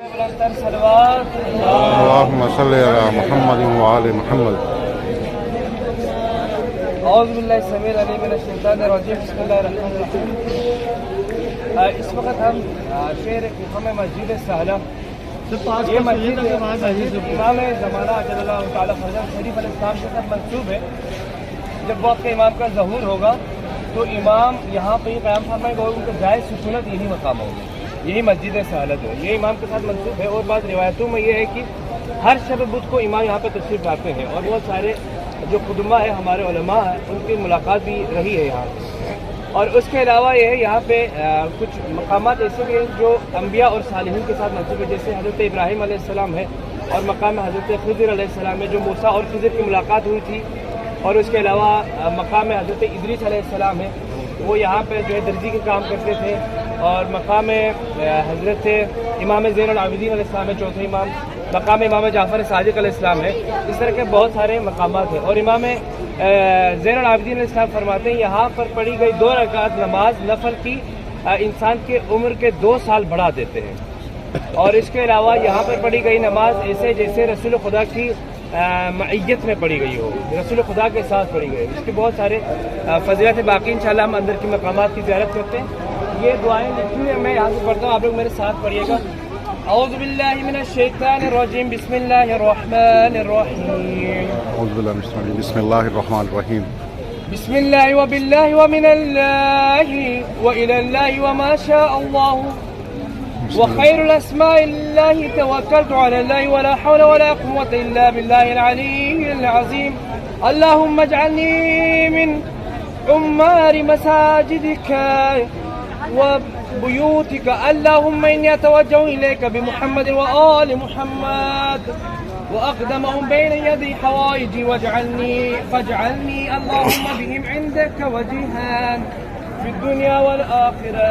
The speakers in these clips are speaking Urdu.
اللهم صل علی محمد وآل محمد۔ اعوذ باللہ السمیع العلیم من الشیطان الرجیم، بسم اللہ الرحمن الرحیم۔ اس وقت ہم شہر کوفہ میں مسجد سہلہ، یہ مسجد امام زمانہ اجل اللہ تعالیٰ فرزند شریف علیہ السلام کے ساتھ منسوب ہے۔ جب وقت امام کا ظہور ہوگا تو امام یہاں پہ ہی قیام فرمائے گا اور ان کا جائز سکونت یہی مقام ہوگا، یہی مسجد سہالت ہے، یہ امام کے ساتھ منسوب ہے۔ اور بعض روایتوں میں یہ ہے کہ ہر شب بدھ کو امام یہاں پہ تشریف لاتے ہیں اور بہت سارے جو قدمہ ہیں ہمارے علماء ہیں ان کی ملاقات بھی رہی ہے یہاں۔ اور اس کے علاوہ یہ ہے یہاں پہ کچھ مقامات ایسے بھی ہیں جو انبیاء اور صالحین کے ساتھ منسوب ہے، جیسے حضرت ابراہیم علیہ السلام ہے اور مقام حضرت خضر علیہ السلام ہے جو موسیٰ اور خضر کی ملاقات ہوئی تھی، اور اس کے علاوہ مقام حضرت ادریس علیہ السلام ہے، وہ یہاں پہ جو ہے درزی کے کام کرتے تھے، اور مقام حضرت امام زین العابدین علیہ السلام ہے چوتھے امام، مقام امام جعفر صادق علیہ السلام ہے۔ اس طرح کے بہت سارے مقامات ہیں، اور امام زین العابدین علیہ السلام فرماتے ہیں یہاں پر پڑھی گئی 2 رکعت نماز نفل کی انسان کے عمر کے 2 سال بڑھا دیتے ہیں۔ اور اس کے علاوہ یہاں پر پڑھی گئی نماز ایسے جیسے رسول خدا کی معیت میں پڑھی گئی ہو، رسول خدا کے ساتھ پڑھی گئی، اس کے بہت سارے فضیلت باقی انشاءاللہ ہم اندر کی مقامات کی زیارت کرتے ہیں۔ یہ دعائیں لکھی ہوئی میں یہاں سے پڑھتا ہوں، آپ لوگ میرے ساتھ پڑھیے گا۔ اعوذ باللہ من الشیطان الرجیم، بسم اللہ الرحمن الرحیم۔ اعوذ باللہ من الشیطان الرجیم، بسم اللہ الرحمن الرحیم۔ بسم اللہ وباللہ ومن اللہ وإلی اللہ وما شاء اللہ وخير الأسماء الله توكلت على الله ولا حول ولا قوة إلا بالله العلي العظيم. اللهم اجعلني من عمار مساجدك وبيوتك. اللهم إني أتوجه إليك بمحمد وآل محمد وأقدمهم بين يدي حوائجي فاجعلني اللهم بهم عندك وجيها في الدنيا والآخرة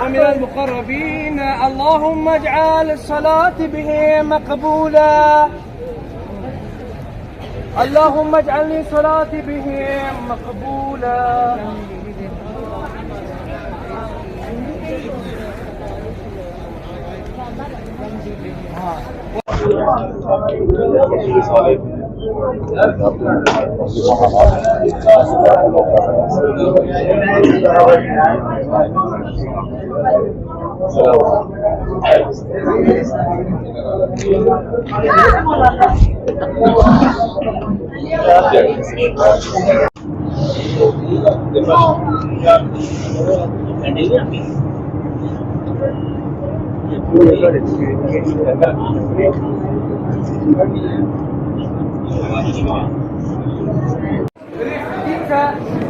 ومن المقربين. اللهم اجعل الصلاة بهم مقبولة. اللهم اجعلني صلاتي بهم مقبولة.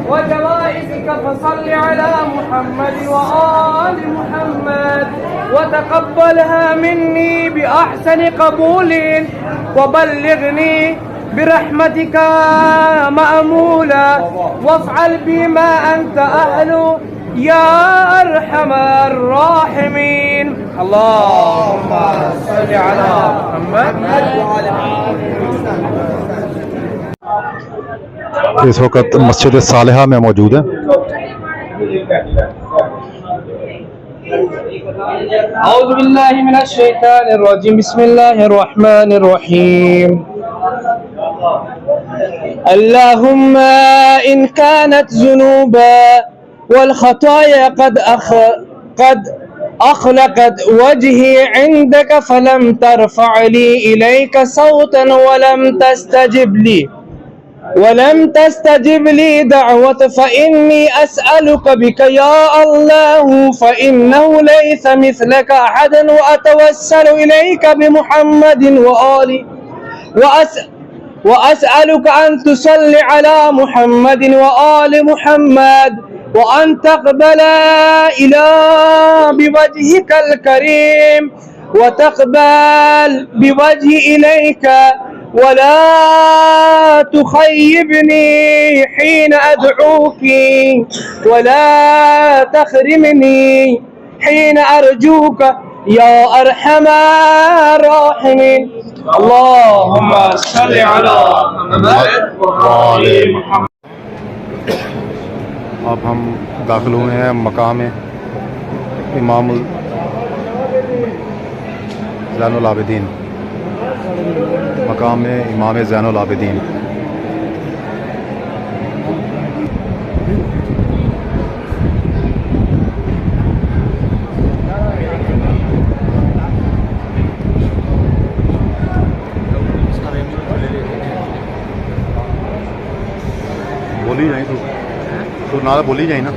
وجوائزك فصل على محمد وآل محمد وتقبلها مني بأحسن قبول وبلغني برحمتك مأمولا وافعل بما أنت أهل يا أرحم الراحمين. اللهم صل على محمد وعلى اس وقت مسجد صالحہ میں موجود ہیں۔ اعوذ باللہ من الشیطان الرجیم، بسم اللہ الرحمن الرحیم۔ اللهم إن كانت ذنوبا والخطايا قد أخلقت وجهي عندك فلم ترفع لي إليك صوتا ولم تستجب لي دعوة فإني أسألك بك يا الله فإنه ليس مثلك أحد وأتوسل إليك بمحمد وآله وأسألك أن تصلي على محمد وآل محمد وأن تقبل إلى بوجهك الكريم وتقبل بوجهي إليك ولا تخيبني حين أدعوك ولا تخرمني حين أرجوك يا أرحم الراحمين. اللهم صل على محمد وآل محمد. اب ہم داخل ہوئے ہیں مقام امام زین العابدین، مقام امام زین العابدین۔ بولی جائیں تو نال بولی جائیں نا۔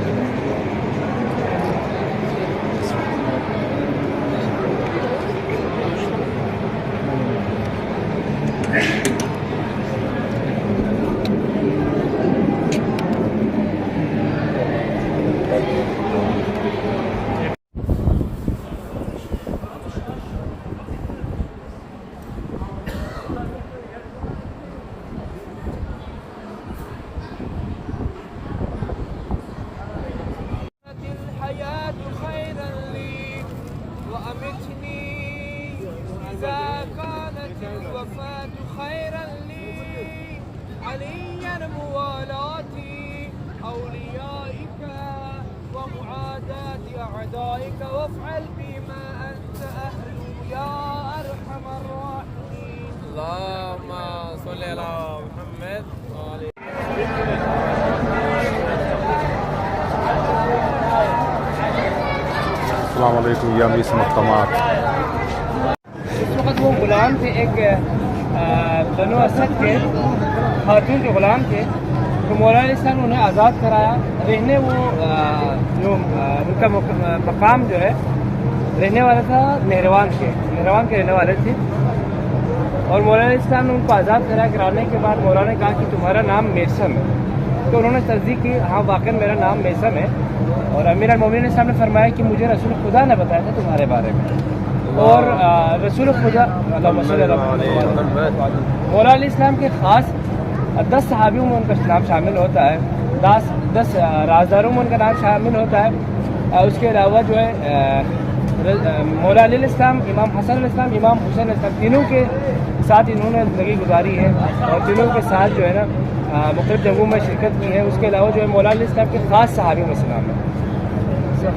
وافعل بما أنت أهل يا أرحم الراحمين اللهم صل على محمد السلام علیکم یا میس محکمات۔ اس وقت وہ غلام تھے، ایک بنو اسد کے خاتون کے غلام تھے، تو مولانا علیہ السلام نے انہیں آزاد کرایا۔ رہنے وہ جو ان کا مقام جو ہے رہنے والا تھا نہروان کے رہنے والے تھے، اور مولانا علیہ السلام نے ان کو آزاد کرانے کے بعد مولانا نے کہا کہ تمہارا نام میسم ہے، تو انہوں نے تصدیق کی ہاں واقعی میرا نام میسم ہے، اور امیر المومنین صاحب نے فرمایا کہ مجھے رسول خدا نے بتایا تھا تمہارے بارے میں، اور رسول خدا مولانا علیہ السلام کے خاص 10 صحابیوں میں ان کا نام شامل ہوتا ہے، 10 رازداروں میں ان کا نام شامل ہوتا ہے۔ اس کے علاوہ جو ہے مولا علیہ السلام، امام حسن علیہ السلام، امام حسین علیہ السلام، تینوں کے ساتھ انہوں نے زندگی گزاری ہے، اور تینوں کے ساتھ جو ہے نا مختلف جنگوں میں شرکت کی ہے۔ اس کے علاوہ جو ہے مولا علیہ السلام کے خاص صحابیوں میں سے نام ہے،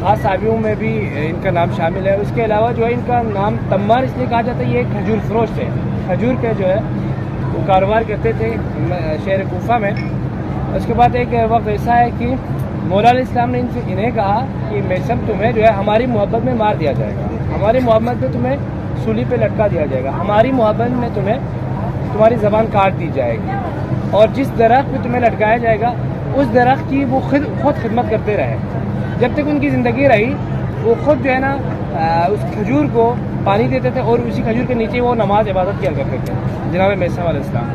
خاص صحابیوں میں بھی ان کا نام شامل ہے۔ اس کے علاوہ جو ہے ان کا نام تمار اس لیے کہا جاتا ہے، یہ کھجور فروش تھے، کھجور کے جو ہے وہ کاروبار کرتے تھے شہر کوفہ میں۔ اس کے بعد ایک وقت ایسا ہے کہ مولا علیہ السلام نے انہیں کہا کہ میسم تمہیں جو ہے ہماری محبت میں مار دیا جائے گا، ہماری محبت میں تمہیں سولی پہ لٹکا دیا جائے گا، ہماری محبت میں تمہاری زبان کاٹ دی جائے گی، اور جس درخت پہ تمہیں لٹکایا جائے گا اس درخت کی وہ خود خدمت کرتے رہے، جب تک ان کی زندگی رہی وہ خود جو ہے نا اس کھجور کو پانی دیتے تھے، اور اسی کھجور کے نیچے وہ نماز عبادت کیا کرتے تھے جناب میسم علیہ السلام۔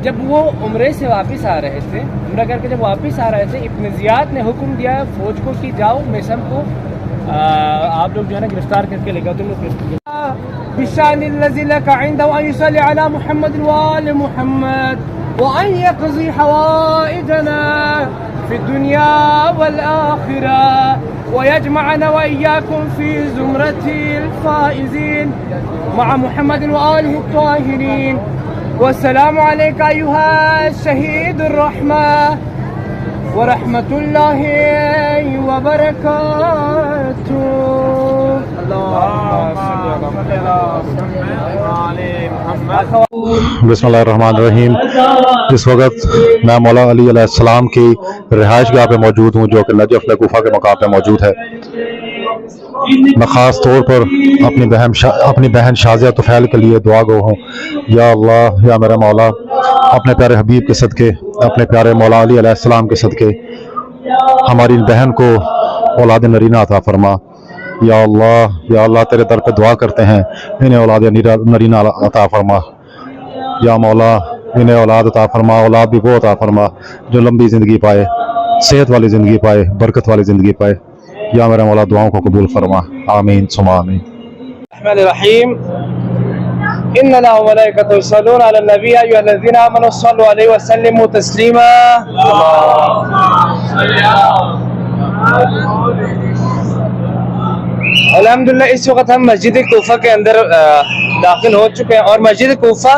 جب وہ عمرے سے واپس آ رہے تھے، عمرہ کر کے جب واپس آ رہے تھے، ابن زیاد نے حکم دیا فوج کو کہ جاؤ میسم کو آپ لوگ جو ہے نا گرفتار کر کے لے گا، تم لوگ بشان الذي لك عنده أن يصلي على محمد وآل محمد وأن يقضي حوائجنا في الدنيا والآخرة ويجمعنا وإياكم في زمرة الفائزين مع محمد وآله الطاهرين والسلام عليك أيها الشهيد الرحمة ورحمة الله وبركاته بسم اللہ الرحمن الرحیم۔ اس وقت میں مولا علی علیہ السلام کی رہائش گاہ پہ موجود ہوں، جو کہ نجف میں کوفہ کے مقام پہ موجود ہے۔ میں خاص طور پر اپنی بہن شازیہ طفیل کے لیے دعا گو ہوں۔ یا اللہ، یا میرا مولا، اپنے پیارے حبیب کے صدقے، اپنے پیارے مولا علی علیہ السلام کے صدقے ہماری بہن کو اولاد نرینہ عطا فرما۔ یا اللہ تیرے در پہ دعا کرتے ہیں، انہیں اولاد نرینہ عطا فرما۔ یا مولا، انہیں اولاد عطا فرما، اولاد بھی وہ عطا فرما جو لمبی زندگی پائے، صحت والی زندگی پائے، برکت والی زندگی پائے۔ یا میرا مولا دعاؤں کو قبول فرما، آمین ثم آمین۔ الرحمن الرحیم، ان اللہ وملائکتہ یصلون علی النبی یا ایھا الذین آمنوا صلوا علیہ وسلموا تسلیما۔ الحمدللہ اس وقت ہم مسجد کوفہ کے اندر داخل ہو چکے ہیں، اور مسجد کوفہ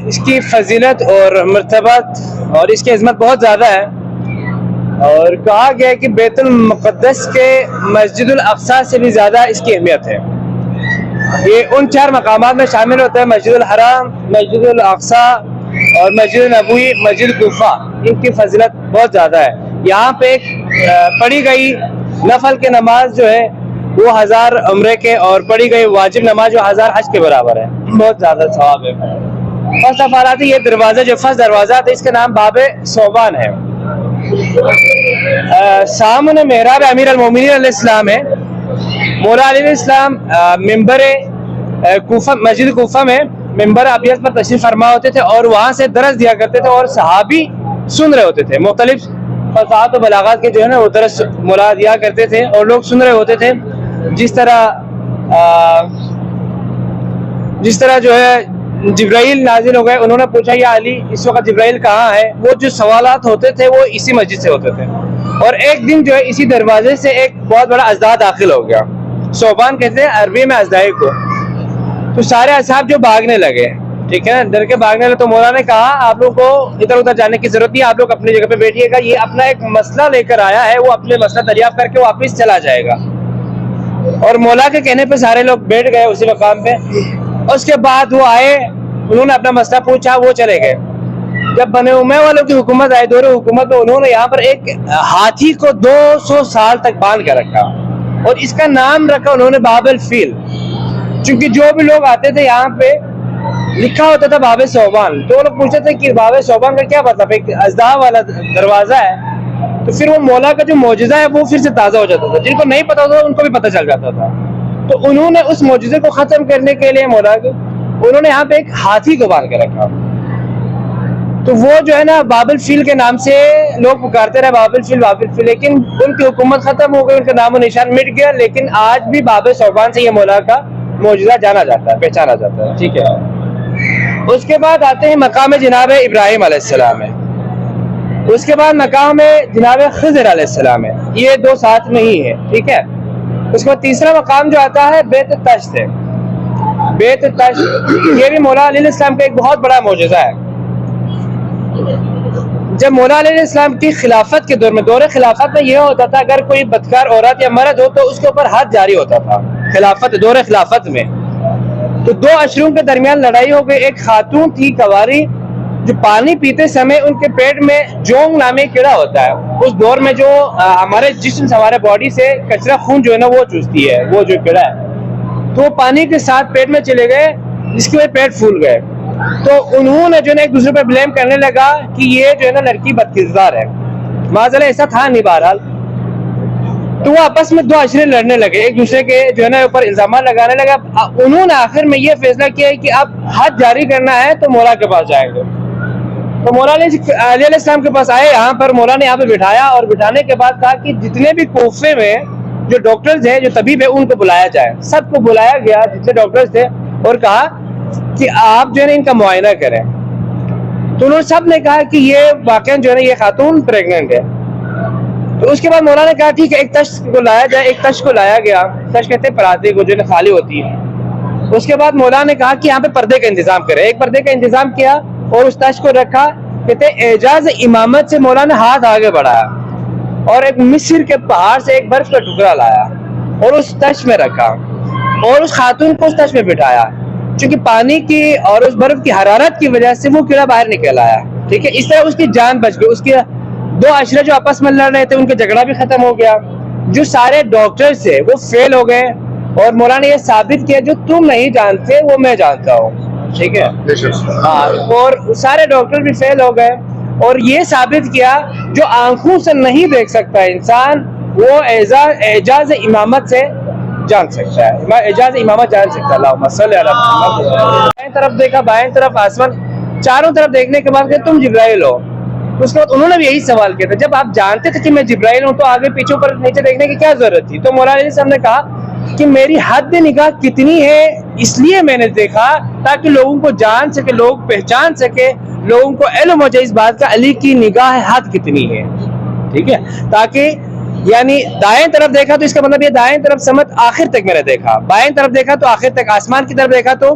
اس کی فضیلت اور مرتبت اور اس کی عظمت بہت زیادہ ہے۔ اور کہا گیا ہے کہ بیت المقدس کے مسجد الاقصی سے بھی زیادہ اس کی اہمیت ہے. یہ ان 4 مقامات میں شامل ہوتا ہے: مسجد الحرام، مسجد الاقصی اور مسجد نبوی، مسجد کوفہ. ان کی فضیلت بہت زیادہ ہے. یہاں پہ ایک پڑھی گئی نفل کے نماز جو ہے وہ 1000 عمرے کے، اور پڑھی گئی واجب نماز جو 1000 حج کے برابر ہے. بہت زیادہ ثواب ہے. فرسٹ آف آل آتی ہے یہ دروازہ، جو فرسٹ دروازہ ہے اس کا نام باب ثوبان ہے. سامنے محراب امیر المومنین علیہ السلام ہے. مولا علی علیہ السلام ممبر کوفہ، مسجد کوفہ میں ممبر ابیض پر تشریف فرما ہوتے تھے اور وہاں سے درس دیا کرتے تھے، اور صحابی سن رہے ہوتے تھے. مختلف فصاحت و بلاغات کے جو ہے نا وہ درس مولا دیا کرتے تھے اور لوگ سن رہے ہوتے تھے. جس طرح جو ہے جبرائیل نازل ہو گئے، انہوں نے پوچھا یا علی اس وقت جبرائیل کہاں ہے؟ وہ جو سوالات ہوتے تھے وہ اسی مسجد سے ہوتے تھے. اور ایک دن جو ہے اسی دروازے سے ایک بہت بڑا اژدہا داخل ہو گیا. ثوبان کہتے ہیں عربی میں اژدہے کو. تو سارے اصحاب جو بھاگنے لگے، ٹھیک ہے نا، ڈر کے بھاگنے لگے. تو مولا نے کہا آپ لوگوں کو ادھر ادھر جانے کی ضرورت نہیں، آپ لوگ اپنی جگہ پہ بیٹھیے گا. یہ اپنا ایک مسئلہ لے کر آیا ہے، وہ اپنے مسئلہ دریافت کر کے واپس چلا جائے گا. اور مولا کے کہنے پہ سارے لوگ بیٹھ گئے اسی مقام پہ. اس کے بعد وہ آئے، انہوں نے اپنا مسئلہ پوچھا، وہ چلے گئے. جب بنی امیہ والوں کی حکومت آئی، دور حکومت میں، انہوں نے یہاں پر ایک ہاتھی کو 200 سال تک باندھ کر رکھا اور اس کا نام رکھا انہوں نے باب الفیل. چونکہ جو بھی لوگ آتے تھے یہاں پہ لکھا ہوتا تھا باب ثوبان. تو وہ لوگ پوچھتے تھے کہ باب ثوبان کا کیا مطلب ہے؟ ایک اژدہا والا دروازہ ہے. تو پھر وہ مولا کا جو معجزہ ہے وہ پھر سے تازہ ہو جاتا تھا. جن کو نہیں پتا ہوتا ان کو بھی پتہ چل جاتا تھا. تو انہوں نے اس معجزے کو ختم کرنے کے لیے مولا کے انہوں نے یہاں پہ ایک ہاتھی کو باندھ کے رکھا. تو وہ جو ہے نا باب الفیل کے نام سے لوگ پکارتے رہے، باب الفیل باب الفیل. لیکن ان کی حکومت ختم ہو گئی، ان کا نام و نشان مٹ گیا. لیکن آج بھی باب ثوبان سے یہ مولا کا معجزہ جانا جاتا ہے، پہچانا جاتا ہے. ٹھیک ہے. اس کے بعد آتے ہیں مقام جناب ابراہیم علیہ السلام ہے. اس کے بعد مقام جناب خضر علیہ السلام ہے. یہ 2 ساتھ میں ہی ہے. ٹھیک ہے. اس کے بعد تیسرا مقام جو آتا ہے بیت تشت ہے. بیت تشت یہ بھی مولا علیہ السلام کا ایک بہت بڑا معجزہ ہے. جب مولا علیہ السلام کی خلافت کے دور میں، دور خلافت میں یہ ہوتا تھا اگر کوئی بدکار عورت یا مرد ہو تو اس کے اوپر حد جاری ہوتا تھا. خلافت، دور خلافت میں تو 2 اشروں کے درمیان لڑائی ہو گئی. ایک خاتون تھی کواری جو پانی پیتے سمے ان کے پیٹ میں جونگ نامی کیڑا ہوتا ہے. اس دور میں جو ہمارے جسم سے، ہمارے باڈی سے کچرا خون جو ہے نا وہ چوستی ہے، وہ جو کیڑا ہے. تو وہ پانی کے ساتھ پیٹ میں چلے گئے جس کی وجہ سے پیٹ پھول گئے. تو انہوں نے جو ہے ایک دوسرے پہ بلیم کرنے لگا کہ یہ جو ہے نا لڑکی بدکردار ہے. معاذاللہ ایسا تھا نہیں بہرحال. تو وہ آپس میں 2 عشرے لڑنے لگے، ایک دوسرے کے جو ہے نا اوپر الزامات لگانے لگا. انہوں نے آخر میں یہ فیصلہ کیا کہ اب حد جاری کرنا ہے تو مولا کے پاس جائیں گے. تو مولا علیہ السلام کے پاس آئے. یہاں پر مولا نے یہاں پہ بٹھایا اور بٹھانے کے بعد کہا کہ جتنے بھی کوفے میں جو ڈاکٹرز ہیں، جو طبیب ہیں، ان کو بلایا جائے. سب کو بلایا گیا جتنے ڈاکٹرز تھے اور کہا کہ آپ جو ہے نا ان کا معائنہ کریں. تو انہوں نے سب نے کہا کہ یہ واقعا جو ہے نا یہ خاتون پریگننٹ ہے. تو اس کے بعد مولا نے کہا ٹھیک ہے ایک تشت کو لایا جائے. ایک تشت کو لایا گیا. تشت کہتے ہیں پراتے کو جو خالی ہوتی ہے. اس کے بعد مولا نے کہا کہ یہاں پہ پردے کا انتظام کرے. ایک پردے کا انتظام کیا اور اس تشت کو رکھا. کہتے ہیں اعجاز امامت سے مولا نے ہاتھ آگے بڑھایا اور ایک مصر کے پہاڑ سے ایک برف کا ٹکڑا لایا اور اس تشت میں رکھا اور اس خاتون کو اس تشت میں بٹھایا. چونکہ پانی کی اور اس برف کی حرارت کی وجہ سے وہ کیڑا باہر نکل آیا. ٹھیک ہے. اس طرح اس کی جان بچ گئی. اس کے 2 عشرے جو آپس میں لڑ رہے تھے ان کا جھگڑا بھی ختم ہو گیا. جو سارے ڈاکٹر تھے وہ فیل ہو گئے اور مولا نے یہ ثابت کیا جو تم نہیں جانتے وہ میں جانتا ہوں. ٹھیک ہے. ہاں. اور سارے ڈاکٹر بھی فیل ہو گئے اور یہ ثابت کیا جو آنکھوں سے نہیں دیکھ سکتا انسان وہ اعجاز امامت سے جان سکتا ہے. اعجاز امامت جان سکتا ہے. اللہم صلی علی محمد. بائیں طرف دیکھا، بائیں طرف آسمان، چاروں طرف دیکھنے کے بعد کہ تم جبرائیل ہو. اس کے بعد انہوں نے بھی یہی سوال کیا تھا جب آپ جانتے تھے کہ میں جبرائیل ہوں تو آگے پیچھے اوپر نیچے دیکھنے کی کیا ضرورت تھی. تو مولا علیہ السلام نے کہا کہ میری حد نگاہ کتنی ہے اس لیے میں نے دیکھا تاکہ لوگوں کو جان سکے، لوگ پہچان سکے، لوگوں کو علم ہو جائے اس بات کا علی کی نگاہ حد کتنی ہے. ٹھیک ہے. تاکہ یعنی دائیں طرف دیکھا تو اس کا مطلب یہ دائیں طرف سمت آخر تک میں نے دیکھا، بائیں طرف دیکھا تو آخر تک، آسمان کی طرف دیکھا تو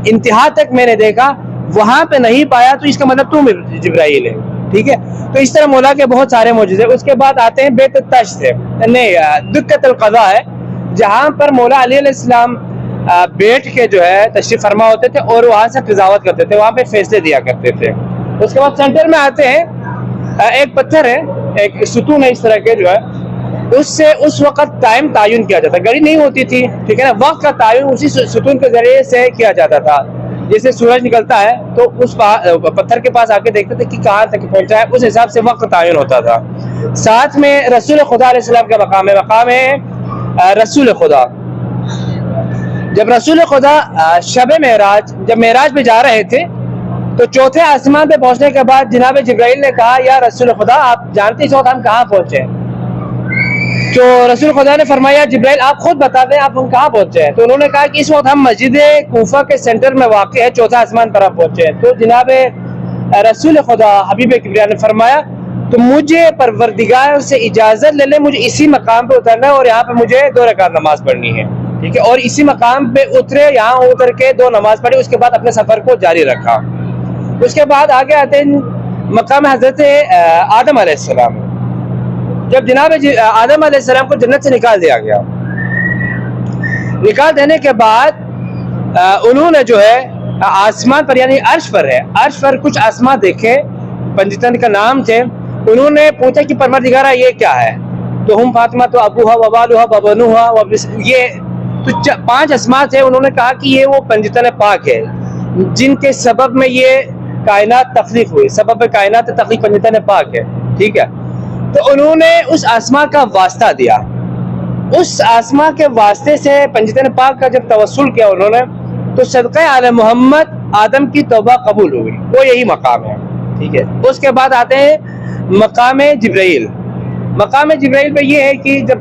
انتہا تک میں نے دیکھا، وہاں پہ نہیں پایا تو اس کا مطلب تم جبرائیل ہے. ٹھیک ہے. تو اس طرح مولا کے بہت سارے موجود ہیں. اس کے بعد آتے ہیں بیت التشت سے، نہیں دکت القضاء ہے، جہاں پر مولا علی علیہ السلام بیٹھ کے جو ہے تشریف فرما ہوتے تھے اور وہاں سے قضاوت کرتے تھے، وہاں پہ فیصلے دیا کرتے تھے. اس کے بعد سینٹر میں آتے ہیں، ایک پتھر ہے، ایک ستون ہے اس طرح کے جو ہے، اس سے اس وقت ٹائم تعین کیا جاتا، گھڑی نہیں ہوتی تھی، ٹھیک ہے نا، وقت کا تعین اسی ستون کے ذریعے سے کیا جاتا تھا. جیسے سورج نکلتا ہے تو اس پتھر کے پاس آ کے دیکھتے تھے کہ کہاں تک پہنچا ہے، اس حساب سے وقت تعین ہوتا تھا. ساتھ میں رسول خدا علیہ السلام کا مقام ہے رسول خدا. جب رسول خدا شب معراج جب معراج پہ جا رہے تھے تو چوتھے آسمان پہ پہنچنے کے بعد جناب جبرائیل نے کہا یا رسول خدا آپ جانتے اس وقت ہم کہاں پہنچے ہیں؟ تو رسول خدا نے فرمایا جبرائیل آپ خود بتا دیں آپ ہم کہاں پہنچے ہیں. تو انہوں نے کہا کہ اس وقت ہم مسجد کوفہ کے سینٹر میں واقع ہے، چوتھا آسمان پر ہم پہنچے ہیں. تو جناب رسول خدا حبیب کبریا نے فرمایا تو مجھے پروردگار سے اجازت لے لے، مجھے اسی مقام پہ اترنا ہے اور یہاں پہ مجھے 2 رکعت نماز پڑھنی ہے، ٹھیک ہے. اور اسی مقام پہ اترے، یہاں اتر کے 2 نماز پڑھی، اس کے بعد اپنے سفر کو جاری رکھا. اس کے بعد آگے آتے ہیں مقام حضرت آدم علیہ السلام. جب جناب آدم علیہ السلام کو جنت سے نکال دیا گیا، نکال دینے کے بعد انہوں نے جو ہے آسمان پر یعنی عرش پر ہے، عرش پر کچھ آسمان دیکھے، پنجتن کا نام تھے. انہوں نے پوچھا کہ پروردگارہ یہ کیا ہے؟ تو ہم فاطمہ تو ابوہا وبالوہا وبنوہا، یہ تو 5 اسماء تھے. انہوں نے کہا کہ یہ وہ پنجتن پاک ہے جن کے سبب میں یہ کائنات تخلیق ہوئی، سبب کائنات تخلیق پنجتن پاک ہے، ٹھیک ہے. تو انہوں نے اس آسماں کا واسطہ دیا، اس آسماں کے واسطے سے پنجتن پاک کا جب توسل کیا انہوں نے تو صدقہ آل محمد آدم کی توبہ قبول ہوئی. وہ یہی مقام ہے، ٹھیک ہے. اس کے بعد آتے ہیں مقام جبرائیل. مقام جبرائیل پہ یہ ہے کہ جب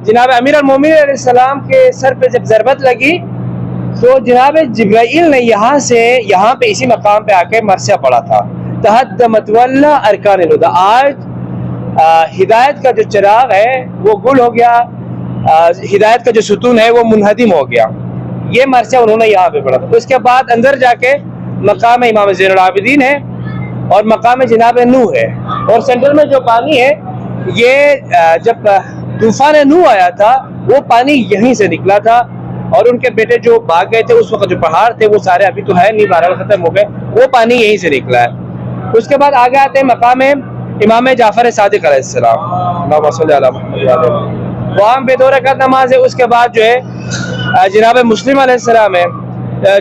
جناب امیر المومنین علیہ السلام کے سر پہ جب ضربت لگی تو جناب جبرائیل نے یہاں پہ اسی مقام پہ آ کے مرثیہ پڑھا تھا، تہدمت واللہ ارکان الہدی. آج ہدایت کا جو چراغ ہے وہ گل ہو گیا، ہدایت کا جو ستون ہے وہ منہدم ہو گیا. یہ مرثیہ انہوں نے یہاں پہ پڑھا تھا. اس کے بعد اندر جا کے مقام امام زین العابدین ہے اور مقام جناب نوح ہے. اور سینٹر میں جو پانی ہے یہ جب طوفان نوح آیا تھا وہ پانی یہیں سے نکلا تھا اور ان کے بیٹے جو بھاگ گئے تھے اس وقت جو پہاڑ تھے وہ سارے ابھی تو ہے نہیں، بہرحال ختم ہو گئے، وہ پانی یہیں سے نکلا ہے. اس کے بعد آگے آتے ہیں مقام امام جعفر صادق علیہ السلام، اللہم صلی علی محمد وعلی محمد. وہاں پہ 2 رکعت نماز ہے. اس کے بعد جو ہے جناب مسلم علیہ السلام ہے،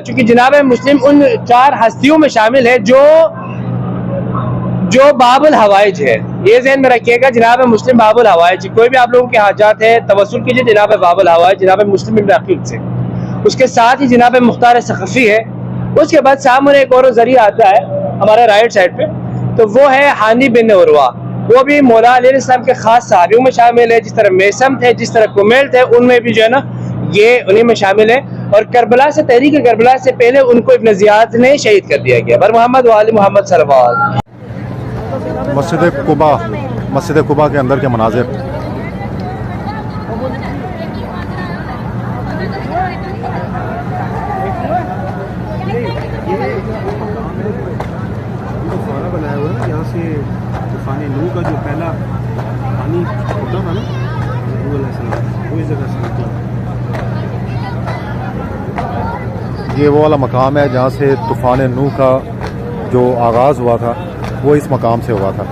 چونکہ جناب مسلم ان 4 ہستیوں میں شامل ہے جو باب الحوائج ہے. یہ ذہن میں رکھیے گا، جناب مسلم باب الحوائج. کوئی بھی آپ لوگوں کے حاجات ہے توسل کیجئے جناب باب الحوائج جناب مسلم ابن عقیل سے. اس کے ساتھ ہی جناب مختار ثقفی ہے. اس کے بعد سامنے ایک اور ذریعہ آتا ہے ہمارے رائٹ سائڈ پہ، تو وہ ہے حانی بن عروہ. وہ بھی مولا علیہ السلام کے خاص صحابیوں میں شامل ہے، جس طرح میسم تھے، جس طرح کمیل تھے، ان میں بھی جو ہے نا یہ انہیں میں شامل ہے. اور کربلا سے تحریک کربلا سے پہلے ان کو ابن زیاد نے شہید کر دیا گیا. بر محمد وآل محمد صلی اللہ علیہ وسلم. مسجد قباء کے اندر کے مناظر. بنایا ہوا ہے یہاں سے طوفان نوح کا جو پہلا پانی ہوتا تھا نا نوح علیہ السلام، وہ اس جگہ سے نکلا. یہ وہ والا مقام ہے جہاں سے طوفان نوح کا جو آغاز ہوا تھا وہ اس مقام سے ہوا تھا.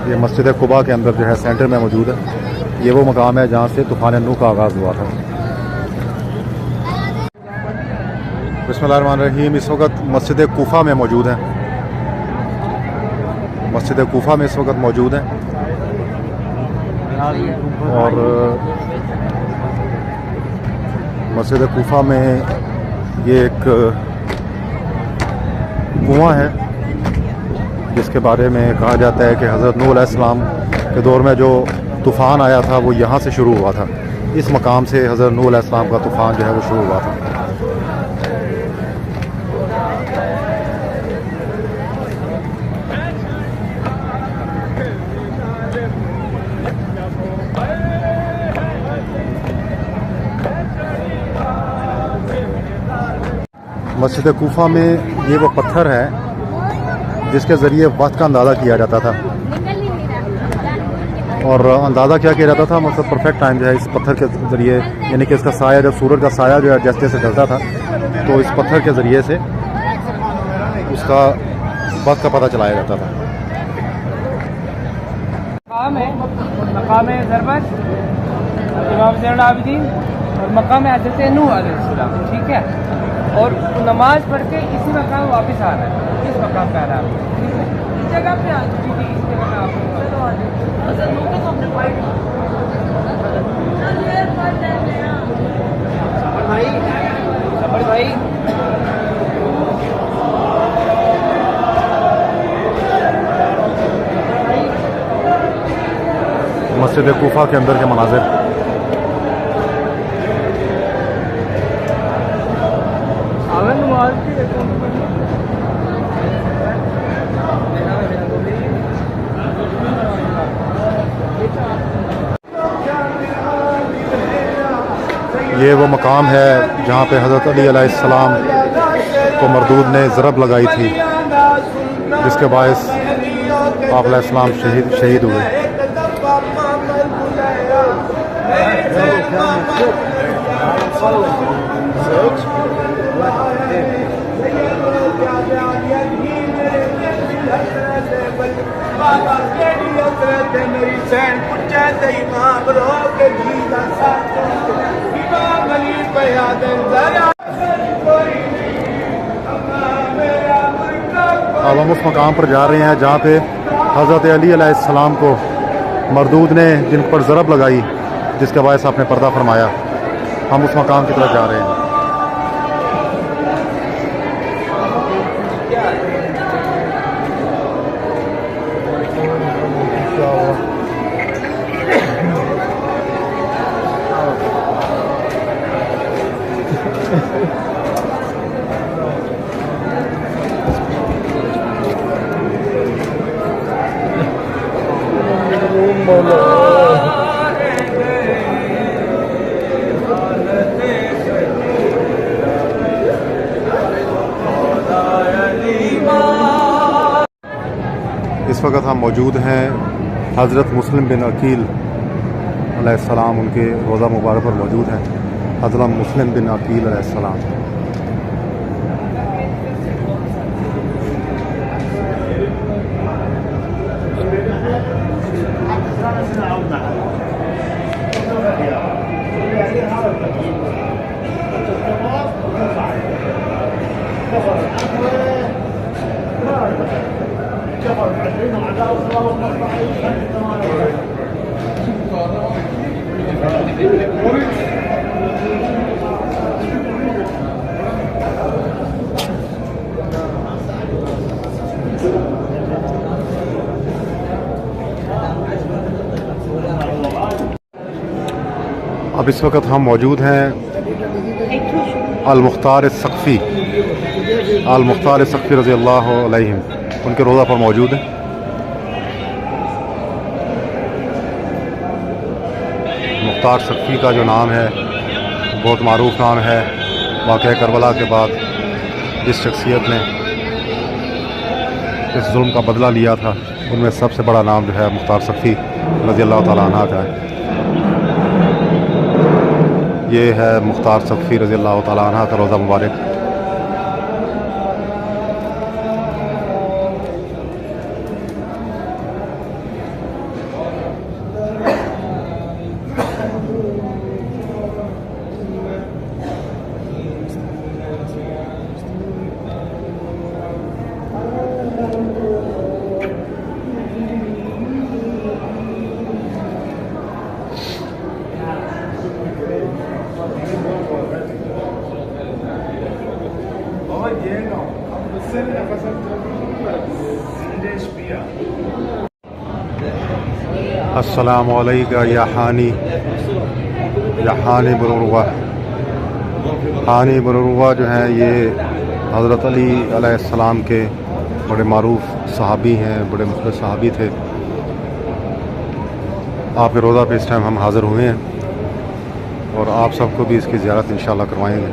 یہ مسجد قباء کے اندر جو ہے سینٹر میں موجود ہے. یہ وہ مقام ہے جہاں سے طوفان نوح کا آغاز ہوا تھا. بسم اللہ الرحمن الرحیم. اس وقت مسجد کوفہ میں موجود ہیں، مسجد کوفہ میں اس وقت موجود ہیں اور مسجد کوفہ میں یہ ایک کنواں ہے جس کے بارے میں کہا جاتا ہے کہ حضرت نوح علیہ السلام کے دور میں جو طوفان آیا تھا وہ یہاں سے شروع ہوا تھا. اس مقام سے حضرت نوح علیہ السلام کا طوفان جو ہے وہ شروع ہوا تھا. مسجد کوفہ میں یہ وہ پتھر ہے جس کے ذریعے وقت کا اندازہ کیا جاتا تھا، اور اندازہ کیا کیا جاتا تھا، مطلب پرفیکٹ ٹائم جو ہے اس پتھر کے ذریعے، یعنی کہ اس کا سایہ، جب سورج کا سایہ جو ہے جیسے سے ڈلتا تھا تو اس پتھر کے ذریعے سے اس کا وقت کا پتہ چلایا جاتا تھا۔ مقام ضربت امام زین العابدین اور مقام حضرت نوح علیہ السلام، ٹھیک ہے، اور نماز پڑھ کے اسی مقام واپس آ رہا ہے، اس مقام پہ آ رہا ہے، اس جگہ پہ آ چکی تھی، اس جگہ پہ آپ بھائی مسجد کوفہ کے اندر کے مناظر۔ یہ وہ مقام ہے جہاں پہ حضرت علی علیہ السلام کو مردود نے ضرب لگائی تھی، جس کے باعث آپ علیہ السلام شہید ہوئے۔ اب ہم اس مقام پر جا رہے ہیں جہاں پہ حضرت علی علیہ السلام کو مردود نے جن پر ضرب لگائی، جس کے باعث آپ نے پردہ فرمایا، ہم اس مقام کی طرف جا رہے ہیں۔ اس وقت ہم موجود ہیں حضرت مسلم بن عقیل علیہ السلام، ان کے روضہ مبارک پر موجود ہیں۔ حضرت مسلم بن عقیل علیہ السلام، اب اس وقت ہم موجود ہیں المختار الثقفی رضی اللہ علیہ، ان کے روضہ پر موجود ہیں۔ مختار ثقفی کا جو نام ہے بہت معروف نام ہے، واقعہ کربلا کے بعد جس شخصیت نے اس ظلم کا بدلہ لیا تھا، ان میں سب سے بڑا نام جو ہے مختار ثقفی رضی اللہ تعالیٰ عنہ کا ہے۔ یہ ہے مختار ثقفی رضی اللہ تعالیٰ عنہ کا روضہ مبارک۔ السلام علیکم یا حانی بروروہ۔ حانی بروروہ جو ہیں یہ حضرت علی علیہ السلام کے بڑے معروف صحابی ہیں، بڑے مخلص صحابی تھے۔ آپ کے روضہ پہ اس ٹائم ہم حاضر ہوئے ہیں اور آپ سب کو بھی اس کی زیارت انشاءاللہ کروائیں گے۔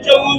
4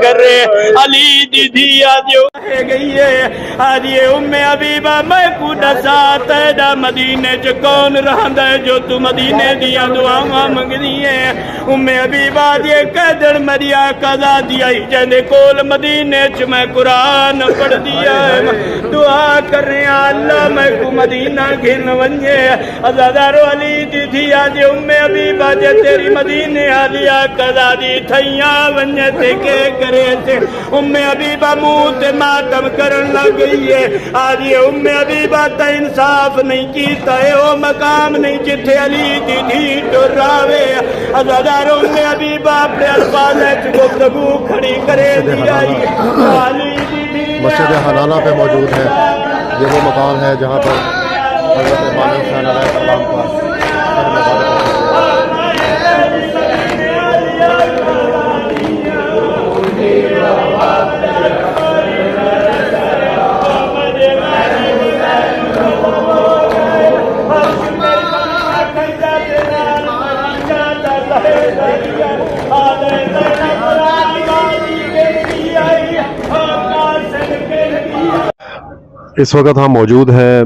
کرے علی دی دیا جو ہے گئی ہے آج یہ حبیبہ میں کو دسا تیدا مدینے چ کون رہندا ہے جو تو مدینے دیا دعاواں منگنی ہے حبیبہ دی قدر مریا قضا دیا جندے کول مدینے چ میں قرآن پڑھ دیا ہے دعا کر رہے ہیں اللہ میں کو مدینہ گھن ونجے ازادارو علی دی دیا دی حبیبہ جے تیری مدینے آلیا قضا دی تھیاں ونجے تے کے کرے تے حبیبہ منہ تے ماتم کرن لگ گئی ہے آج یہ حبیبہ تا انصاف نہیں کیتا ہے وہ مقام نہیں جتھے علی دی دھی ٹراوے ازادارو حبیبہ اپنے الفاظ گفتگو کھڑی کرے دیا علی دی دھی مسجد حنانہ پہ موجود ہے. یہ وہ مقام ہے جہاں پر حضرت امام حسین علیہ السلام کا اس وقت ہم موجود ہیں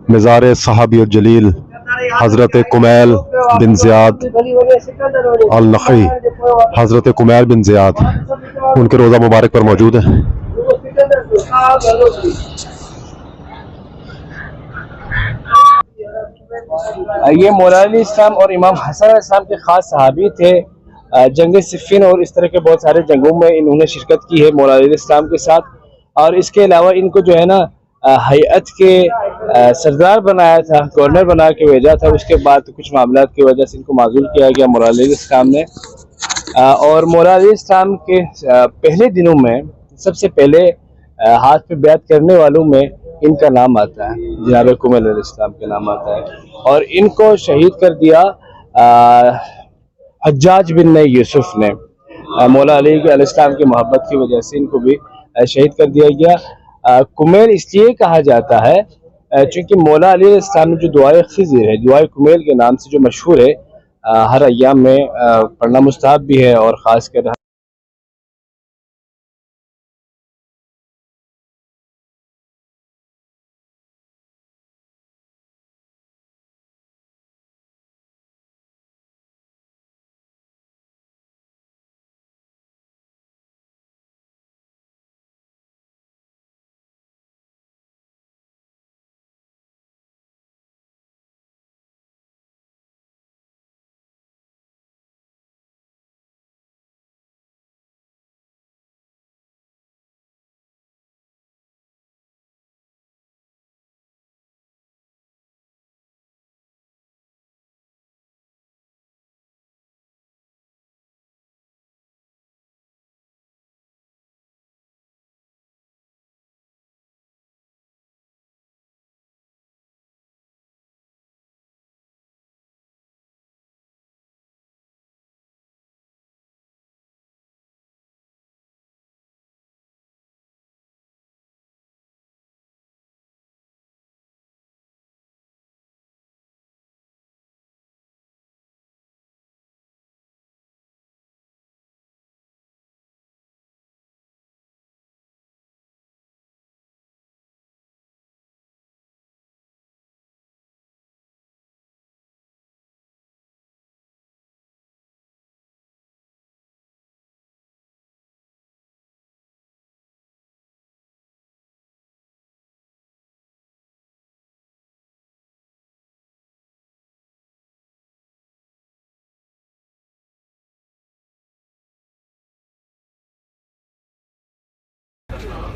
مزار صحابی الجلیل حضرت کمیل بن زیاد النخعی. حضرت کمیل بن زیاد ان کے روضہ مبارک پر موجود ہیں. یہ مولا علی السلام اور امام حسن علیہ السلام کے خاص صحابی تھے. جنگ صفین اور اس طرح کے بہت سارے جنگوں میں انہوں نے شرکت کی ہے مولا علی السلام کے ساتھ. اور اس کے علاوہ ان کو جو ہے نا ہیئت کے سردار بنایا تھا, گورنر بنا کے بھیجا تھا. اس کے بعد کچھ معاملات کی وجہ سے ان کو معزول کیا گیا مولا علی السلام نے. اور مولا علی السلام کے پہلے دنوں میں سب سے پہلے ہاتھ پہ بیعت کرنے والوں میں ان کا نام آتا ہے, جناب کمیل علیہ السلام کا نام آتا ہے. اور ان کو شہید کر دیا حجاج بن یوسف نے. مولا علی علیہ السلام کی محبت کی وجہ سے ان کو بھی شہید کر دیا گیا. کمیل اس لیے کہا جاتا ہے چونکہ مولا علی علیہ السلام نے جو دعائے خضر ہے, دعائے کمیل کے نام سے جو مشہور ہے, ہر ایام میں پڑھنا مستحب بھی ہے. اور خاص کر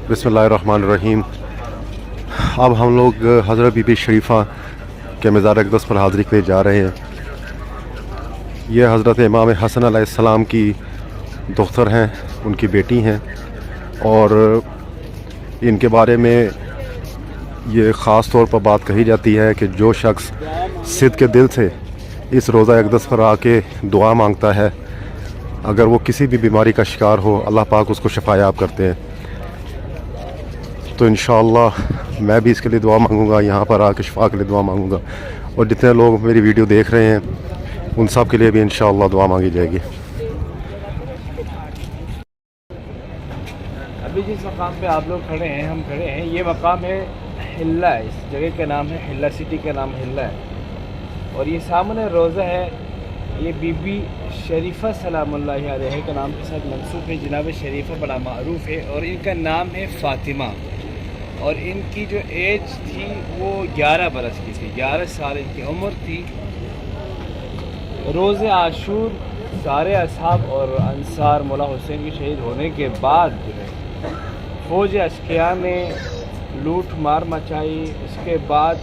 بسم اللہ الرحمن الرحیم. اب ہم لوگ حضرت بی بی شریفہ کے مزار اقدس پر حاضری کے لیے جا رہے ہیں. یہ حضرت امام حسن علیہ السلام کی دختر ہیں, ان کی بیٹی ہیں, اور ان کے بارے میں یہ خاص طور پر بات کہی جاتی ہے کہ جو شخص صدق کے دل سے اس روضہ اقدس پر آ کے دعا مانگتا ہے, اگر وہ کسی بھی بیماری کا شکار ہو, اللہ پاک اس کو شفایاب کرتے ہیں. تو انشاءاللہ میں بھی اس کے لیے دعا مانگوں گا, یہاں پر آ کے شفا کے لیے دعا مانگوں گا, اور جتنے لوگ میری ویڈیو دیکھ رہے ہیں ان سب کے لیے بھی انشاءاللہ دعا مانگی جائے گی. ابھی جس مقام پہ آپ لوگ کھڑے ہیں، ہم کھڑے ہیں، یہ مقام ہے حلہ، اس جگہ کا نام ہے حلہ، سٹی کا نام حلہ ہے، اور یہ سامنے روضہ ہے، یہ بی بی شریفہ سلام اللہ علیہ کے نام کے ساتھ منسوب ہے، جناب شریفہ بڑا معروف ہے، اور ان کا نام ہے فاطمہ، اور ان کی جو ایج تھی وہ 11 برس کی تھی، 11 سال ان کی عمر تھی۔ روز عاشور سارے اصحاب اور انصار مولا حسین کے شہید ہونے کے بعد جو ہے فوج اشقیاء نے لوٹ مار مچائی، اس کے بعد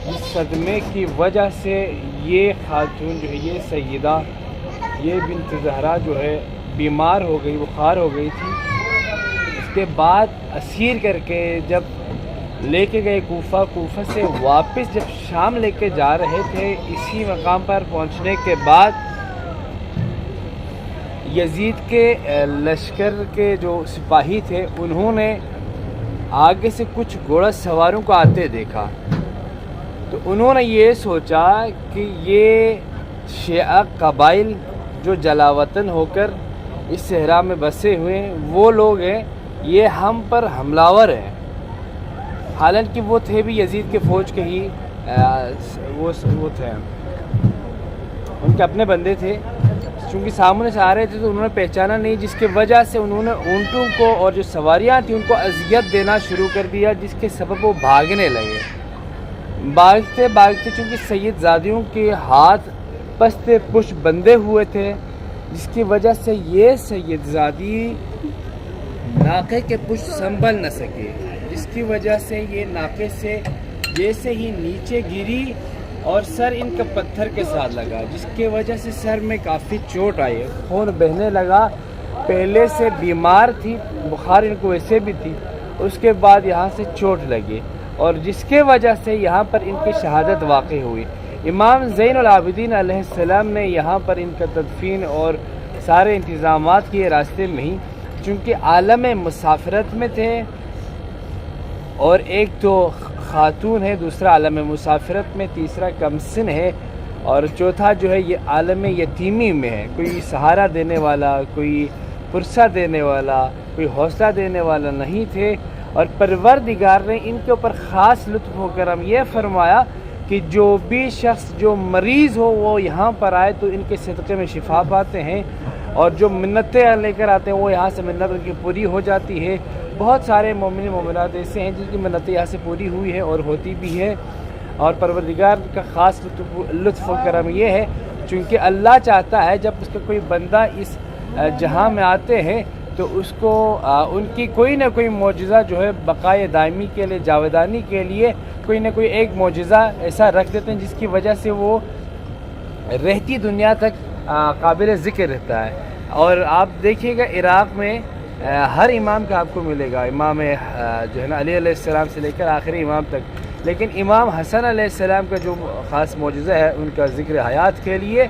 اس صدمے کی وجہ سے یہ خاتون جو ہے، یہ سیدہ، یہ بنت زہرا جو ہے بیمار ہو گئی، بخار ہو گئی تھی۔ اس کے بعد اسیر کر کے جب لے کے گئے کوفہ سے واپس جب شام لے کے جا رہے تھے، اسی مقام پر پہنچنے کے بعد یزید کے لشکر کے جو سپاہی تھے انہوں نے آگے سے کچھ گھوڑا سواروں کو آتے دیکھا، تو انہوں نے یہ سوچا کہ یہ شیعہ قبائل جو جلاوطن ہو کر اس صحرا میں بسے ہوئے ہیں وہ لوگ ہیں، یہ ہم پر حملہ ہیں۔ حالانکہ وہ تھے بھی یزید کے فوج کے ہی وہ تھے، ان کے اپنے بندے تھے، چونکہ سامنے سے آ رہے تھے تو انہوں نے پہچانا نہیں، جس کی وجہ سے انہوں نے اونٹوں کو اور جو سواریاں تھیں ان کو اذیت دینا شروع کر دیا، جس کے سبب وہ بھاگنے لگے۔ بھاگتے چونکہ سید زادیوں کے ہاتھ پستے پش بندے ہوئے تھے، جس کی وجہ سے یہ سید زادی ناقے کے پشت سنبھل نہ سکے، جس کی وجہ سے یہ ناقے سے جیسے ہی نیچے گری اور سر ان کا پتھر کے ساتھ لگا، جس کی وجہ سے سر میں کافی چوٹ آئی، خون بہنے لگا۔ پہلے سے بیمار تھی، بخار ان کو ویسے بھی تھی، اس کے بعد یہاں سے چوٹ لگی، اور جس کے وجہ سے یہاں پر ان کی شہادت واقع ہوئی۔ امام زین العابدین علیہ السلام نے یہاں پر ان کا تدفین اور سارے انتظامات کیے راستے میں ہی، چونکہ عالم مسافرت میں تھے، اور ایک تو خاتون ہے، دوسرا عالم مسافرت میں، تیسرا کمسن ہے، اور چوتھا جو ہے یہ عالم یتیمی میں ہے، کوئی سہارا دینے والا، کوئی پرسہ دینے والا، کوئی حوصلہ دینے والا نہیں تھے۔ اور پروردگار نے ان کے اوپر خاص لطف و کرم یہ فرمایا کہ جو بھی شخص جو مریض ہو وہ یہاں پر آئے تو ان کے صدقے میں شفا پاتے ہیں، اور جو منتیں لے کر آتے ہیں وہ یہاں سے منت ان کی پوری ہو جاتی ہے۔ بہت سارے مومن مومنات ایسے ہیں جن کی منتیں یہاں سے پوری ہوئی ہے اور ہوتی بھی ہے، اور پروردگار کا خاص لطف و کرم یہ ہے، چونکہ اللہ چاہتا ہے جب اس کا کوئی بندہ اس جہاں میں آتے ہیں تو اس کو ان کی کوئی نہ کوئی معجزہ جو ہے بقائے دائمی کے لیے، جاودانی کے لیے کوئی نہ کوئی ایک معجزہ ایسا رکھ دیتے ہیں جس کی وجہ سے وہ رہتی دنیا تک قابل ذکر رہتا ہے۔ اور آپ دیکھیے گا عراق میں ہر امام کا آپ کو ملے گا، امام جو ہے نا علی علیہ السلام سے لے کر آخری امام تک، لیکن امام حسن علیہ السلام کا جو خاص معجزہ ہے ان کا ذکر حیات کے لیے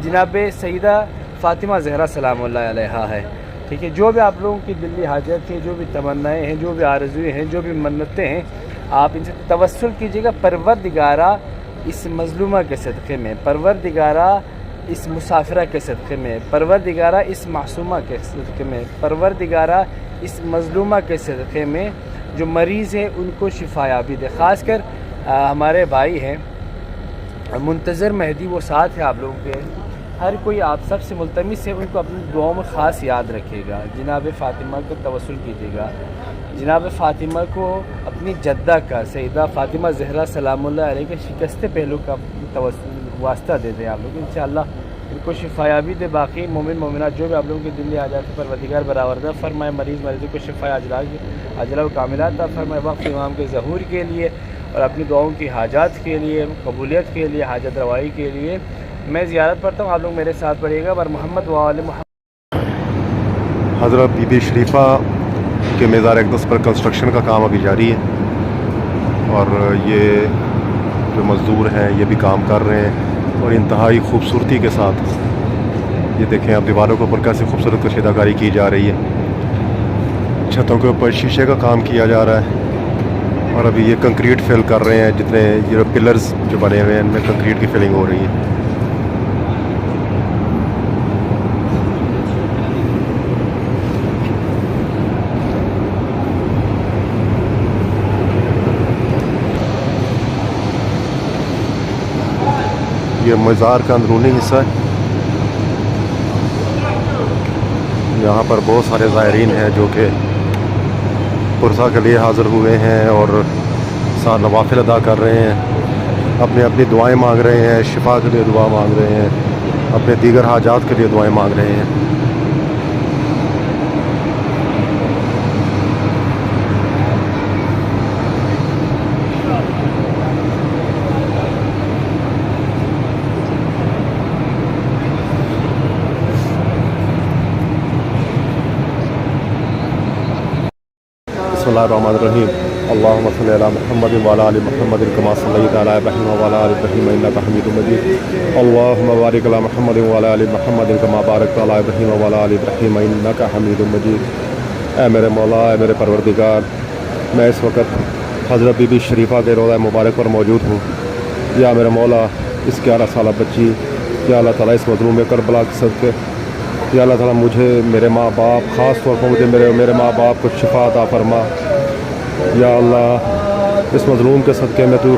جناب سیدہ فاطمہ زہرا سلام اللہ علیہا ہے۔ ٹھیک ہے، جو بھی آپ لوگوں کی دلی حاجت ہے، جو بھی تمنائیں ہیں، جو بھی آرزویں ہیں، جو بھی منتیں ہیں، آپ ان سے توسل کیجیے گا پروردگارہ اس مظلومہ کے صدقے میں، پروردگارہ اس مسافرہ کے صدقے میں، پروردگارہ اس معصومہ کے صدقے میں، پروردگارہ اس مظلومہ کے صدقے میں، جو مریض ہے ان کو شفا یابی دے۔ خاص کر ہمارے بھائی ہیں منتظر مہدی، وہ ساتھ ہیں آپ لوگوں کے، ہر کوئی آپ سب سے ملتمس ہے ان کو اپنی دعاؤں میں خاص یاد رکھے گا، جناب فاطمہ کو توسل کیجیے گا، جناب فاطمہ کو اپنی جدہ کا سیدہ فاطمہ زہرا سلام اللہ علیہ کے شکست پہلو کا واسطہ دے دیں آپ لوگ، انشاءاللہ ان کو شفا یابی دے۔ باقی مومن مومنات جو بھی آپ لوگوں کی دلی آ جاتے پروردگار برآوردہ فرمائے، مریضوں کو شفا عاجلہ و کاملہ عطا فرمائے، وقت امام کے ظہور کے لیے اور اپنی دعاؤں کی حاجات کے لیے، قبولیت کے لیے، حاجت روائی کے لیے میں زیارت پڑھتا ہوں، آپ لوگ میرے ساتھ پڑھیے گا۔ اور محمد و آل محمد۔ حضرت بی بی شریفہ کے مزار اقدس پر کنسٹرکشن کا کام ابھی جاری ہے، اور یہ جو مزدور ہیں یہ بھی کام کر رہے ہیں، اور انتہائی خوبصورتی کے ساتھ یہ دیکھیں آپ دیواروں کے اوپر کیسے خوبصورت کشیدہ کاری کی جا رہی ہے، چھتوں کے اوپر شیشے کا کام کیا جا رہا ہے، اور ابھی یہ کنکریٹ فل کر رہے ہیں، جتنے یہ پلرز جو بنے ہوئے ہیں ان میں کنکریٹ کی فلنگ ہو رہی ہے۔ یہ مزار کا اندرونی حصہ ہے. یہاں پر بہت سارے زائرین ہیں جو کہ پرسہ کے لیے حاضر ہوئے ہیں اور ساتھ نوافل ادا کر رہے ہیں، اپنی دعائیں مانگ رہے ہیں، شفا کے لیے دعا مانگ رہے ہیں، اپنے دیگر حاجات کے لیے دعائیں مانگ رہے ہیں. بسم اللہ الرحمن الرحیم. اللہم صلی علی محمد وعلی آل محمد کما صلیت علی ابراہیم وعلی آل ابراہیم انک حمید مجید. اللہم بارک علی محمد وعلی آل محمد کما بارکت علی ابراہیم وعلی آل ابراہیم انک حمید مجید. اے میرے مولا، اے میرے پروردگار، میں اس وقت حضرت بی بی شریفہ کے روضہ مبارک پر موجود ہوں. یا میرے مولا، اس 11 سالہ بچی، یا اللہ تعالیٰ اس مظلوم کربلا کے صدقے، یا اللہ تعالیٰ مجھے، میرے ماں باپ، خاص طور پر مجھے میرے ماں باپ کو شفا عطا فرما. یا اللہ، اس مظلوم کے صدقے میں تو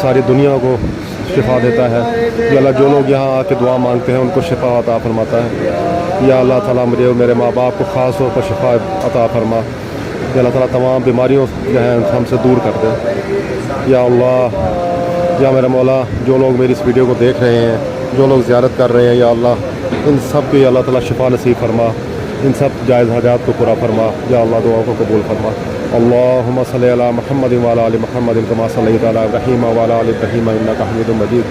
ساری دنیا کو شفا دیتا ہے. یا اللہ، جو لوگ یہاں آ کے دعا مانگتے ہیں ان کو شفا عطا فرماتا ہے. یا اللہ تعالیٰ مجھے اور میرے ماں باپ کو خاص طور پر شفا عطا فرما. یا اللہ تعالیٰ تمام بیماریوں جو ہیں ہم سے دور کر دے. یا اللہ، یا میرے مولا، جو لوگ میری اس ویڈیو کو دیکھ رہے ہیں، جو لوگ زیارت کر رہے ہیں، یا اللہ ان سب کی اللہ تعالیٰ شفا نصیب فرما، ان سب جائز حاجات کو پورا فرما. یا اللہ، دعاؤں کو قبول فرما. اللہم صلی علی محمد وعلی آل محمد کما صلیت علی ابراہیم وعلی آل ابراہیم انک حمید مجید.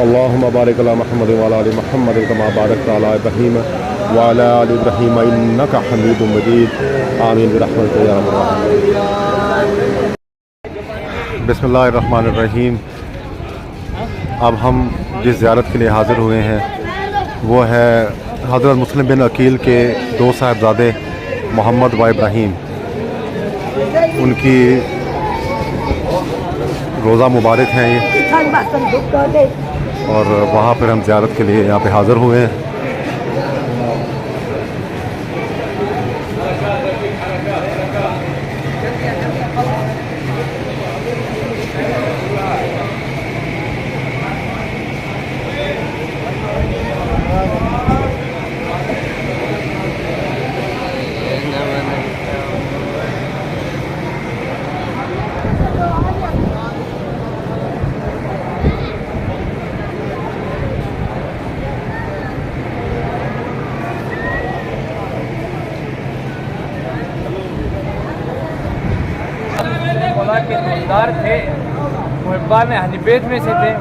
اللہم بارک علی محمد وعلی آل محمد کما بارکت علی ابراہیم وعلی آل ابراہیم انک حمید مجید. آمین برحمتک یا ارحم الراحمین. بسم اللہ الرحمن الرحیم. اب ہم جس زیارت کے لیے حاضر ہوئے ہیں وہ ہے حضرت مسلم بن عقیل کے 2 صاحبزادے محمد و ابراہیم. ان کی روضہ مبارک ہیں یہ، اور وہاں پر ہم زیارت کے لیے یہاں پہ حاضر ہوئے ہیں. کے دوستدار تھے، محبان اہل بیت میں سے تھے.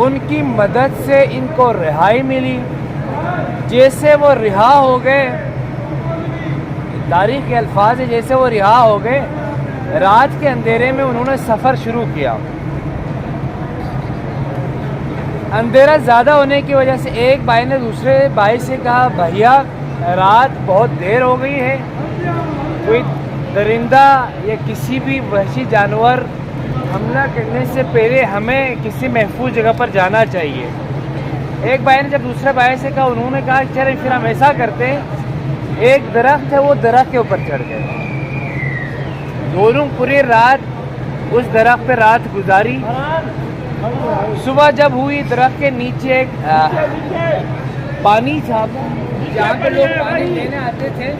ان کی مدد سے ان کو رہائی ملی. جیسے وہ رہا ہو گئے، تاریخ کے الفاظ ہے، جیسے وہ رہا ہو گئے، رات کے اندھیرے میں انہوں نے سفر شروع کیا. اندھیرا زیادہ ہونے کی وجہ سے ایک بھائی نے دوسرے بھائی سے کہا، بھیا رات بہت دیر ہو گئی ہے، کوئی درندہ یا کسی بھی وحشی جانور حملہ کرنے سے پہلے ہمیں کسی محفوظ جگہ پر جانا چاہیے. ایک بھائی نے جب دوسرے بھائی سے کہا، انہوں نے کہا چلے پھر ہم ایسا کرتے ہیں، ایک درخت ہے وہ درخت کے اوپر چڑھ گئے. دونوں پوری رات اس درخت پہ رات گزاری. صبح جب ہوئی، درخت کے نیچے ایک پانی تھا جہاں پہ لوگ پانی لینے آتے تھے.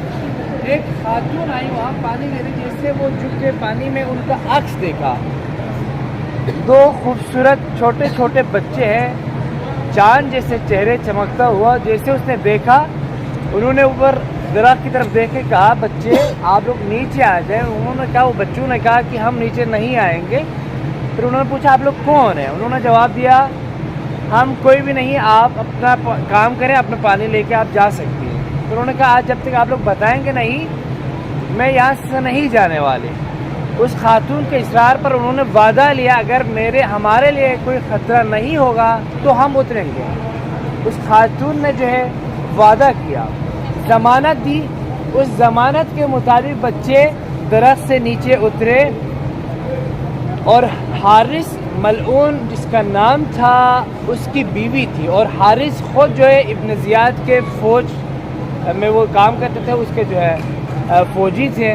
ایک خاتون آئی وہاں پانی لے رہی، جیسے وہ جھک کے پانی میں ان کا عکس دیکھا. 2 خوبصورت چھوٹے چھوٹے بچے ہیں، چاند جیسے چہرے چمکتا ہوا. جیسے اس نے دیکھا، انہوں نے اوپر درخت کی طرف دیکھ کے کہا، بچے آپ لوگ نیچے آ جائیں. انہوں نے کہا، وہ بچوں نے کہا کہ ہم نیچے نہیں آئیں گے. پھر انہوں نے پوچھا، آپ لوگ کون ہیں؟ انہوں نے جواب دیا، ہم کوئی بھی نہیں، آپ اپنا کام کریں، اپنا پانی لے کے آپ جا سکتی ہیں. پھر انہوں نے کہا، آج جب تک آپ لوگ بتائیں گے نہیں، میں یہاں سے نہیں جانے والے. اس خاتون کے اصرار پر انہوں نے وعدہ لیا، اگر ہمارے لیے کوئی خطرہ نہیں ہوگا تو ہم اتریں گے. اس خاتون نے جو ہے وعدہ کیا، ضمانت دی. اس ضمانت کے مطابق بچے درخت سے نیچے اترے، اور حارث ملعون جس کا نام تھا اس کی بیوی تھی. اور حارث خود جو ہے ابن زیاد کے فوج میں وہ کام کرتے تھے، اس کے جو ہے فوجی تھے،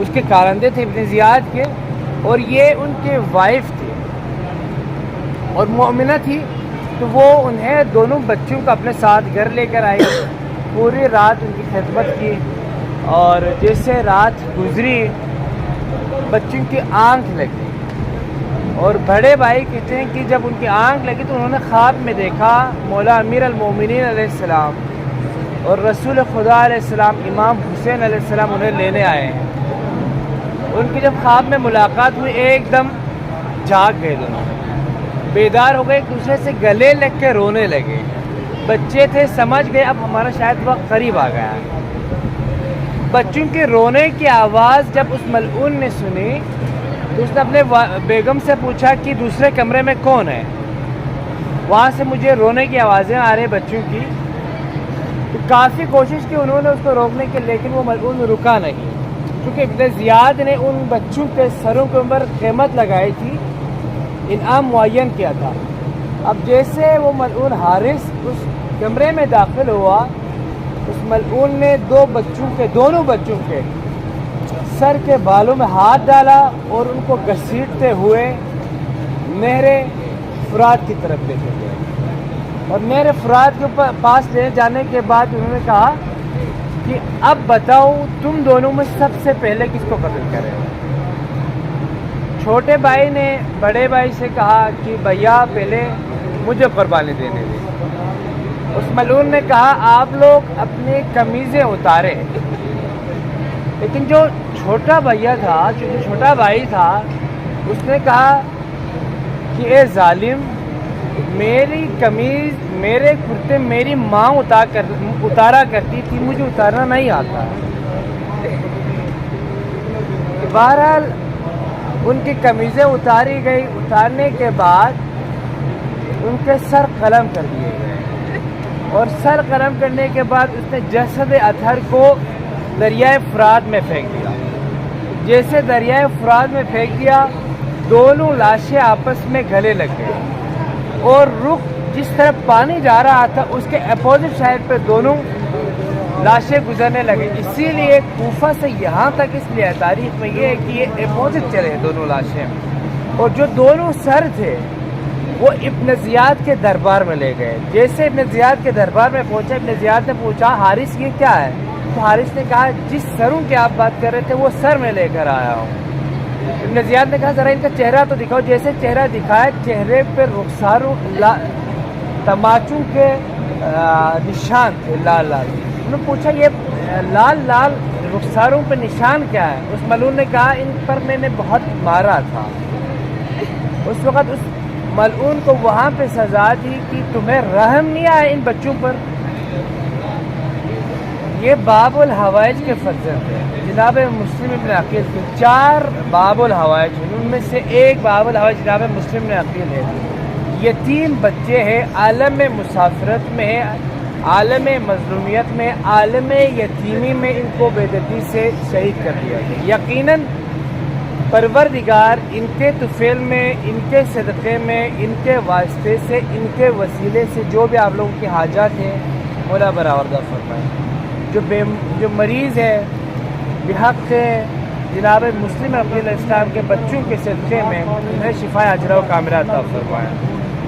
اس کے کارندے تھے ابن زیاد کے. اور یہ ان کے وائف تھی اور مومنہ تھی. تو تو وہ انہیں دونوں بچوں کو اپنے ساتھ گھر لے کر آئے، پوری رات ان کی خدمت کی، اور جیسے رات گزری بچوں کی آنکھ لگی، اور بڑے بھائی کہتے ہیں کہ جب ان کی آنکھ لگی تو انہوں نے خواب میں دیکھا مولا امیر المومنین علیہ السلام اور رسول خدا علیہ السلام امام حسین علیہ السلام انہیں لینے آئے ہیں۔ ان کی جب خواب میں ملاقات ہوئی ایک دم جاگ گئے، دونوں بیدار ہو گئے، ایک دوسرے سے گلے لگ کے رونے لگے۔ بچے تھے، سمجھ گئے اب ہمارا شاید وقت قریب آ گیا ہے۔ بچوں کے رونے کی آواز جب اس ملعون نے سنی تو اس نے اپنے بیگم سے پوچھا کہ دوسرے کمرے میں کون ہے، وہاں سے مجھے رونے کی آوازیں آ رہی بچوں کی۔ تو کافی کوشش کی انہوں نے اس کو روکنے کی، لیکن وہ ملعون رکا نہیں، کیونکہ ابن زیاد نے ان بچوں کے سروں کے اوپر قیمت لگائی تھی، انعام معین کیا تھا۔ اب جیسے وہ ملعون حارث اس کمرے میں داخل ہوا، اس ملعون نے دونوں بچوں کے سر کے بالوں میں ہاتھ ڈالا اور ان کو گھسیٹتے ہوئے نہر فرات کی طرف لے گئے، اور نہر فرات کے پاس لے جانے کے بعد انہوں نے کہا کہ اب بتاؤ تم دونوں میں سب سے پہلے کس کو قتل کرے۔ چھوٹے بھائی نے بڑے بھائی سے کہا کہ بھیا پہلے مجھے قربانی دینے دیں۔ اس ملعون نے کہا آپ لوگ اپنی قمیضیں اتارے، لیکن جو چھوٹا بھیا تھا، جو چھوٹا بھائی تھا، اس نے کہا کہ اے ظالم، میری قمیض میرے کرتے میری ماں اتارا کرتی تھی، مجھے اتارنا نہیں آتا۔ بہرحال ان کی قمیضیں اتاری گئی، اتارنے کے بعد ان کے سر قلم کر دیے گئے، اور سر قلم کرنے کے بعد اس نے جسد اطہر کو دریائے فرات میں پھینک دیا۔ جیسے دریائے فرات میں پھینک دیا، دونوں لاشیں آپس میں گلے لگ گئے، اور رخ جس طرف پانی جا رہا تھا اس کے اپوزٹ سائڈ پہ دونوں لاشیں گزرنے لگے۔ اسی لیے کوفہ سے یہاں تک اس لیے تاریخ میں یہ ہے کہ یہ اپوزٹ چلے دونوں لاشیں، اور جو دونوں سر تھے وہ ابن زیاد کے دربار میں لے گئے۔ جیسے ابن زیاد کے دربار میں پہنچا، ابن زیاد نے پوچھا حارث یہ کیا ہے؟ تو حارث نے کہا جس سروں کی آپ بات کر رہے تھے وہ سر میں لے کر آیا ہوں۔ ابن زیاد نے کہا ذرا ان کا چہرہ تو دکھاؤ۔ جیسے چہرہ دکھایا، چہرے پہ رخساروں تماچوں کے نشان تھے، لال لال۔ انہوں نے پوچھا یہ لال لال رخساروں پہ نشان کیا ہے؟ اس ملعون نے کہا ان پر میں نے بہت مارا تھا۔ اس وقت اس ملعون کو وہاں پہ سزا دی کہ تمہیں رحم نہیں آیا ان بچوں پر۔ یہ باب الحوائج کے فرزند ہیں جناب مسلم ابن عقیل کے، 4 باب الحوائج ہیں، ان میں سے ایک باب الحوائج جناب مسلم ابن عقیل ہے۔ یتیم بچے ہیں، عالم مسافرت میں ہے، عالم مظلومیت میں، عالم یتیمی میں ان کو بے دردی سے شہید کر دیا گیا۔ یقیناً پروردگار ان کے طفیل میں، ان کے صدقے میں، ان کے واسطے سے، ان کے وسیلے سے جو بھی آپ لوگوں کی حاجات ہیں مولا برآوردہ فرمائے۔ جو مریض ہے، بحق ہے، جناب مسلم علیہ السلام کے بچوں کے صدقے میں انہیں شفا عاجلہ و کاملہ عطا فرمائے۔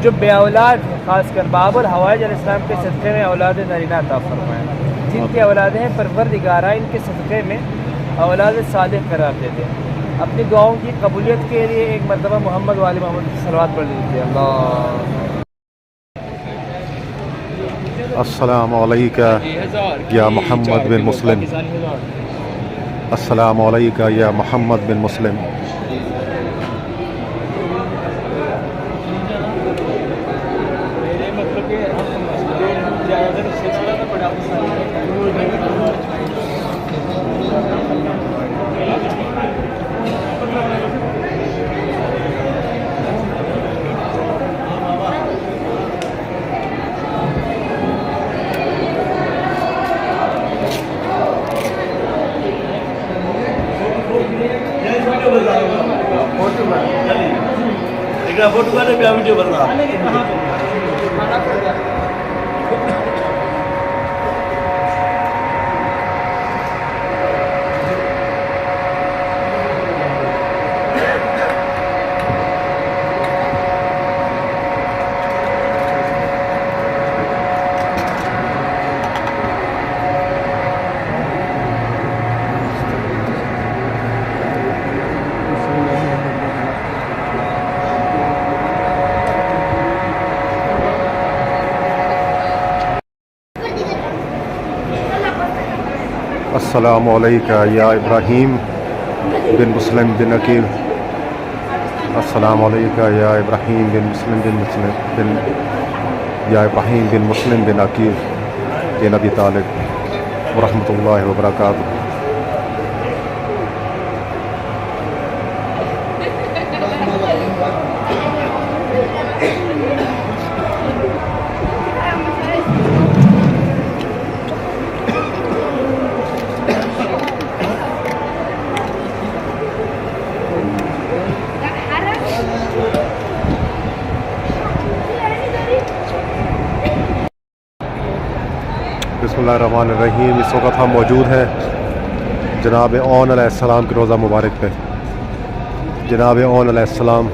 جو بے اولاد ہیں، خاص کر باب الحوائج علیہ السلام کے صدقے میں اولاد نرینہ عطا فرمائے۔ جن کی اولادیں ہیں پروردگارہ ان کے صدقے میں اولاد صالح قرار دے دیں۔ اپنی دعاؤں کی قبولیت کے لیے ایک مرتبہ محمد و آل محمد کی صلوات پڑھ لیجیے۔ اللہ السلام علیکہ یا محمد بن مسلم، السلام علیکہ یا محمد بن مسلم۔ فوٹو کا ویڈیو بن رہا السلام علیکہ یا ابراہیم بن مسلم بن عقیل. السلام علیکہ یا ابراہیم بن مسلم یا ابراہیم بن مسلم بن عقیل بن ابی طالب ورحمۃ اللہ وبرکاتہ. بسم اللہ الرحمن الرحیم. اس وقت ہم موجود ہیں جناب اون علیہ السلام کے روضہ مبارک پہ. جناب اون علیہ السلام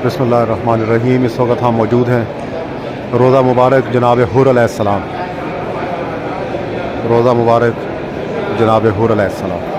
بسم اللہ الرحمن الرحیم. اس وقت ہم موجود ہیں روضہ مبارک جناب حور علیہ السلام. روضہ مبارک جناب حور علیہ السلام.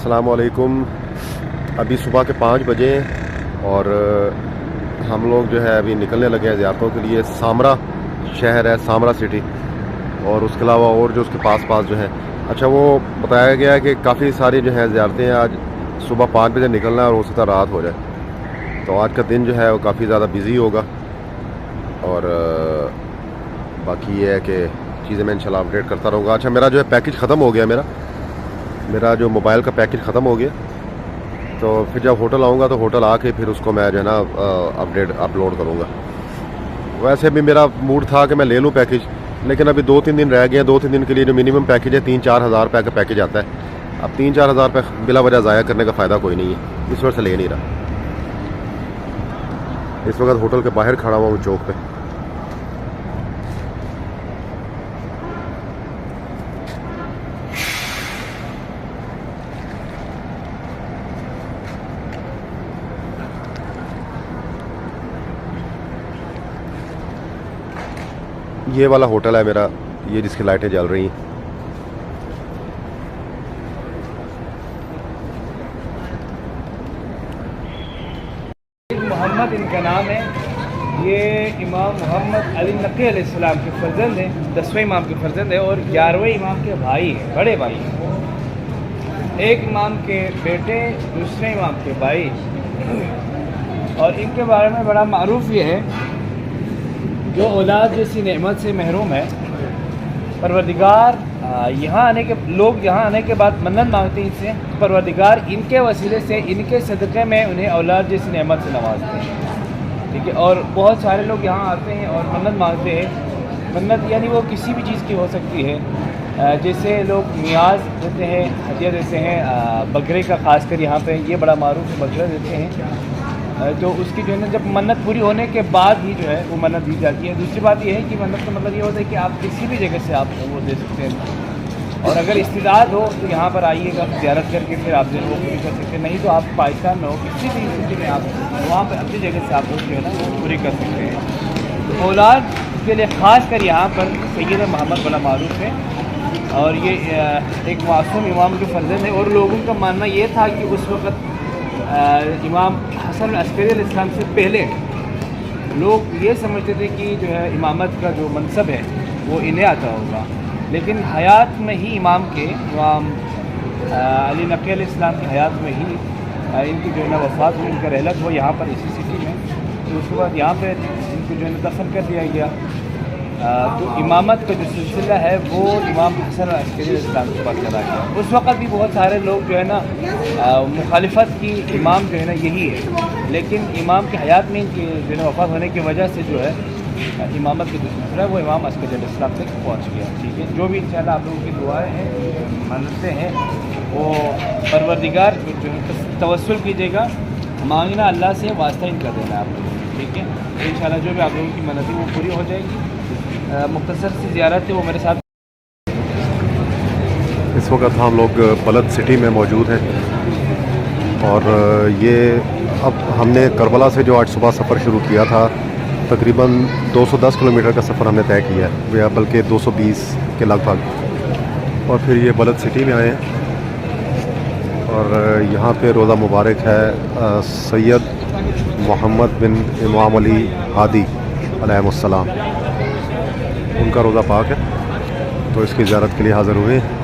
السلام علیکم. ابھی صبح کے 5 بجے ہیں اور ہم لوگ جو ہے ابھی نکلنے لگے ہیں زیارتوں کے لیے. سامرا شہر ہے, سامرا سٹی, اور اس کے علاوہ اور جو اس کے پاس جو ہے. اچھا, وہ بتایا گیا ہے کہ کافی ساری جو ہے زیارتیں ہیں. آج صبح 5 بجے نکلنا ہے اور ہو سکتا ہے رات ہو جائے. تو آج کا دن جو ہے وہ کافی زیادہ بزی ہوگا, اور باقی یہ ہے کہ چیزیں میں انشاءاللہ اپڈیٹ کرتا رہوں گا. اچھا, میرا جو ہے پیکج ختم ہو گیا, میرا جو موبائل کا پیکج ختم ہو گیا. تو پھر جب ہوٹل آؤں گا تو ہوٹل آ کے پھر اس کو میں جو ہے نا اپلوڈ کروں گا. ویسے بھی میرا موڈ تھا کہ میں لے لوں پیکج, لیکن ابھی 2-3 دن رہ گئے ہیں. 2-3 دن کے لیے جو منیمم پیکج ہے 3-4 ہزار روپے کا پیکج آتا ہے. اب 3-4 ہزار روپے بلا وجہ ضائع کرنے کا فائدہ کوئی نہیں ہے, اس وجہ سے لے نہیں رہا. اس وقت ہوٹل کے باہر کھڑا ہوا ہوں چوک پہ. یہ والا ہوٹل ہے میرا, یہ جس کی لائٹیں جل رہی ہیں. محمد ان کا نام ہے. یہ امام محمد علی نقی علیہ السلام کے فرزند ہیں, 10ویں امام کے فرزند ہیں اور 11ویں امام کے بھائی ہیں, بڑے بھائی ہیں. ایک امام کے بیٹے, دوسرے امام کے بھائی. اور ان کے بارے میں بڑا معروف یہ ہے, جو اولاد جیسی نعمت سے محروم ہے, پروردگار یہاں آنے کے بعد منت مانگتے ہیں ان سے, پروردگار ان کے وسیلے سے, ان کے صدقے میں انہیں اولاد جیسی نعمت سے نوازتے ہیں. ٹھیک ہے, اور بہت سارے لوگ یہاں آتے ہیں اور منت مانگتے ہیں. منت یعنی وہ کسی بھی چیز کی ہو سکتی ہے, جیسے لوگ نیاز دیتے ہیں, ہدیہ دیتے ہیں. بکرے کا خاص کر یہاں پہ یہ بڑا معروف ہے, بکرا دیتے ہیں. تو اس کی جو ہے نا جب منت پوری ہونے کے بعد ہی جو ہے وہ منت دی جاتی ہے. دوسری بات یہ ہے کہ منت کا مطلب یہ ہوتا ہے کہ آپ کسی بھی جگہ سے آپ وہ دے سکتے ہیں, اور اگر استعداد ہو تو یہاں پر آئیے گا, زیارت کر کے پھر آپ جو ہے وہ پوری کر سکتے ہیں. نہیں تو آپ پاکستان میں ہو, کسی بھی سٹی میں آپ وہاں پہ اپنی جگہ سے آپ جو ہے نا وہ پوری کر سکتے ہیں. اولاد کے لیے خاص کر یہاں پر سید محمد بڑا معروف ہے, اور یہ ایک معصوم امام کے فرزند ہے. اور لوگوں کا ماننا یہ تھا کہ اس وقت امام حسن عسکری علیہ السلام سے پہلے لوگ یہ سمجھتے تھے کہ جو ہے امامت کا جو منصب ہے وہ انہیں آتا ہوگا, لیکن حیات میں ہی امام علی نقی علیہ السلام کی حیات میں ہی ان کی جو ہے نا وفات ہوئی, ان کا رحلت ہوا یہاں پر اسی سٹی میں. تو اس کے بعد یہاں پہ ان کو جو ہے نا دفن کر دیا گیا. تو امامت کا جو سلسلہ ہے وہ امام حسن عسکری علیہ السلام کے پاس چلا گیا. اس وقت بھی بہت سارے لوگ جو ہے نا مخالفت کی, امام جو ہے نا یہی ہے, لیکن امام کی حیات میں ان کی جو ہے نا وفات ہونے کی وجہ سے جو ہے امامت کا جو سلسلہ ہے وہ امام عسکری علیہ السلام تک پہنچ گیا. ٹھیک ہے, جو بھی انشاءاللہ آپ لوگوں کی دعائیں ہیں, منتیں ہیں, وہ پروردگار جو ہے توسل کیجیے گا, مانگنا اللہ سے, واسطہ ان کا دینا آپ لوگوں کو. ٹھیک ہے, تو انشاءاللہ جو بھی آپ لوگوں کی منتیں وہ پوری ہو جائے گی. مختصر سی زیارت ہے وہ میرے ساتھ. اس وقت ہم لوگ بلد سٹی میں موجود ہیں, اور یہ اب ہم نے کربلا سے جو آج صبح سفر شروع کیا تھا, تقریباً 210 کلومیٹر کا سفر ہم نے طے کیا ہے, یا بلکہ 220 کے لگ بھگ. اور پھر یہ بلد سٹی میں آئے ہیں, اور یہاں پہ روزہ مبارک ہے سید محمد بن امام علی ہادی علیہ السلام, ان کا روزہ پاک ہے, تو اس کی زیارت کے لیے حاضر ہوئے ہیں.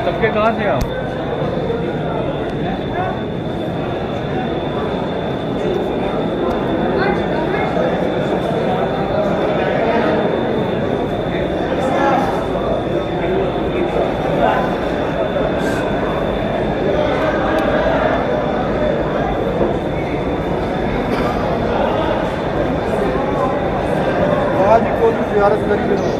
تب کے کہاں سے آپ؟ آج کو زیارت کرتے ہو.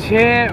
6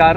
4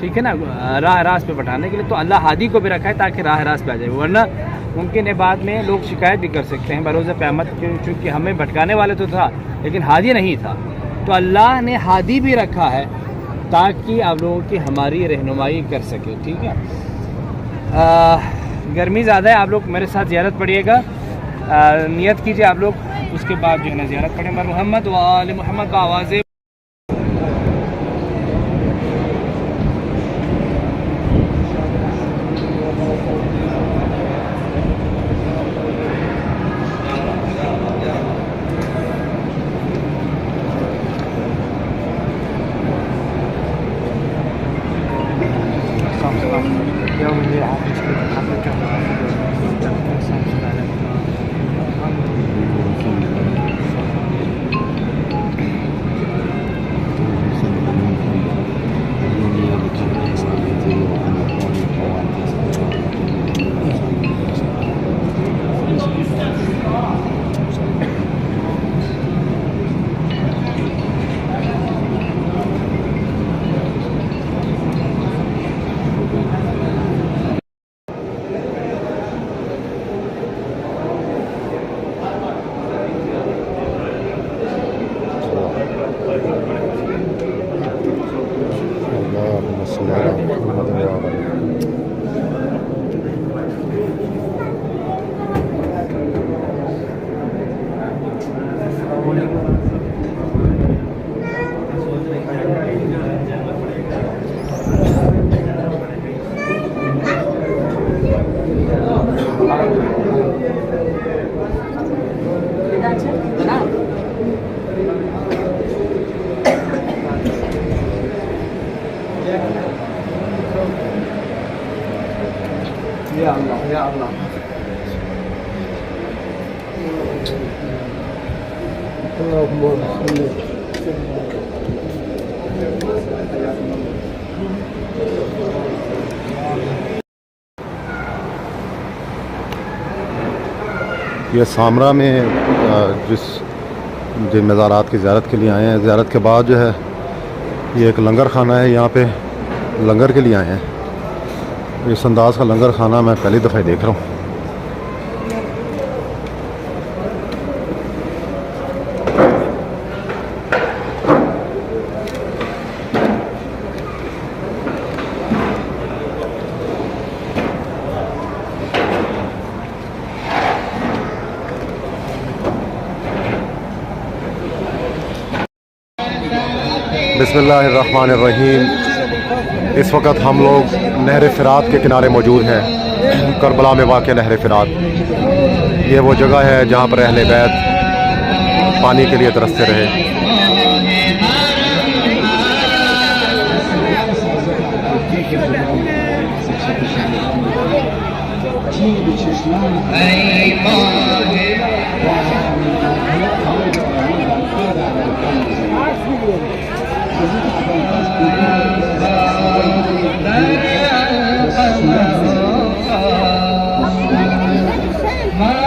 ٹھیک ہے نا, راہ راست پہ بٹھانے کے لیے. تو اللہ ہادی کو بھی رکھا ہے تاکہ راہ راست پہ آ جائے, ورنہ ممکن ہے بعد میں لوگ شکایت بھی کر سکتے ہیں بروز قیامت, چونکہ ہمیں بھٹکانے والے تو تھا لیکن ہادی نہیں تھا. تو اللہ نے ہادی بھی رکھا ہے تاکہ آپ لوگوں کی ہماری رہنمائی کر سکے. ٹھیک ہے, گرمی زیادہ ہے, آپ لوگ میرے ساتھ زیارت پڑھیے گا, نیت کیجئے آپ لوگ, اس کے بعد جو ہے نا زیارت پڑھیں. محمد و آل محمد کا آواز یا اللہ یا اللہ. یہ سامرا میں جس مزارات کی زیارت کے لیے آئے ہیں, زیارت کے بعد جو ہے یہ ایک لنگر خانہ ہے, یہاں پہ لنگر کے لیے آئے ہیں. اس انداز کا لنگر خانہ میں پہلی دفعہ دیکھ رہا ہوں. بسم اللہ الرحمن الرحیم. اس وقت ہم لوگ نہر فرات کے کنارے موجود ہیں, کربلا میں واقع نہر فرات. یہ وہ جگہ ہے جہاں پر اہل بیت پانی کے لیے ترستے رہے. ما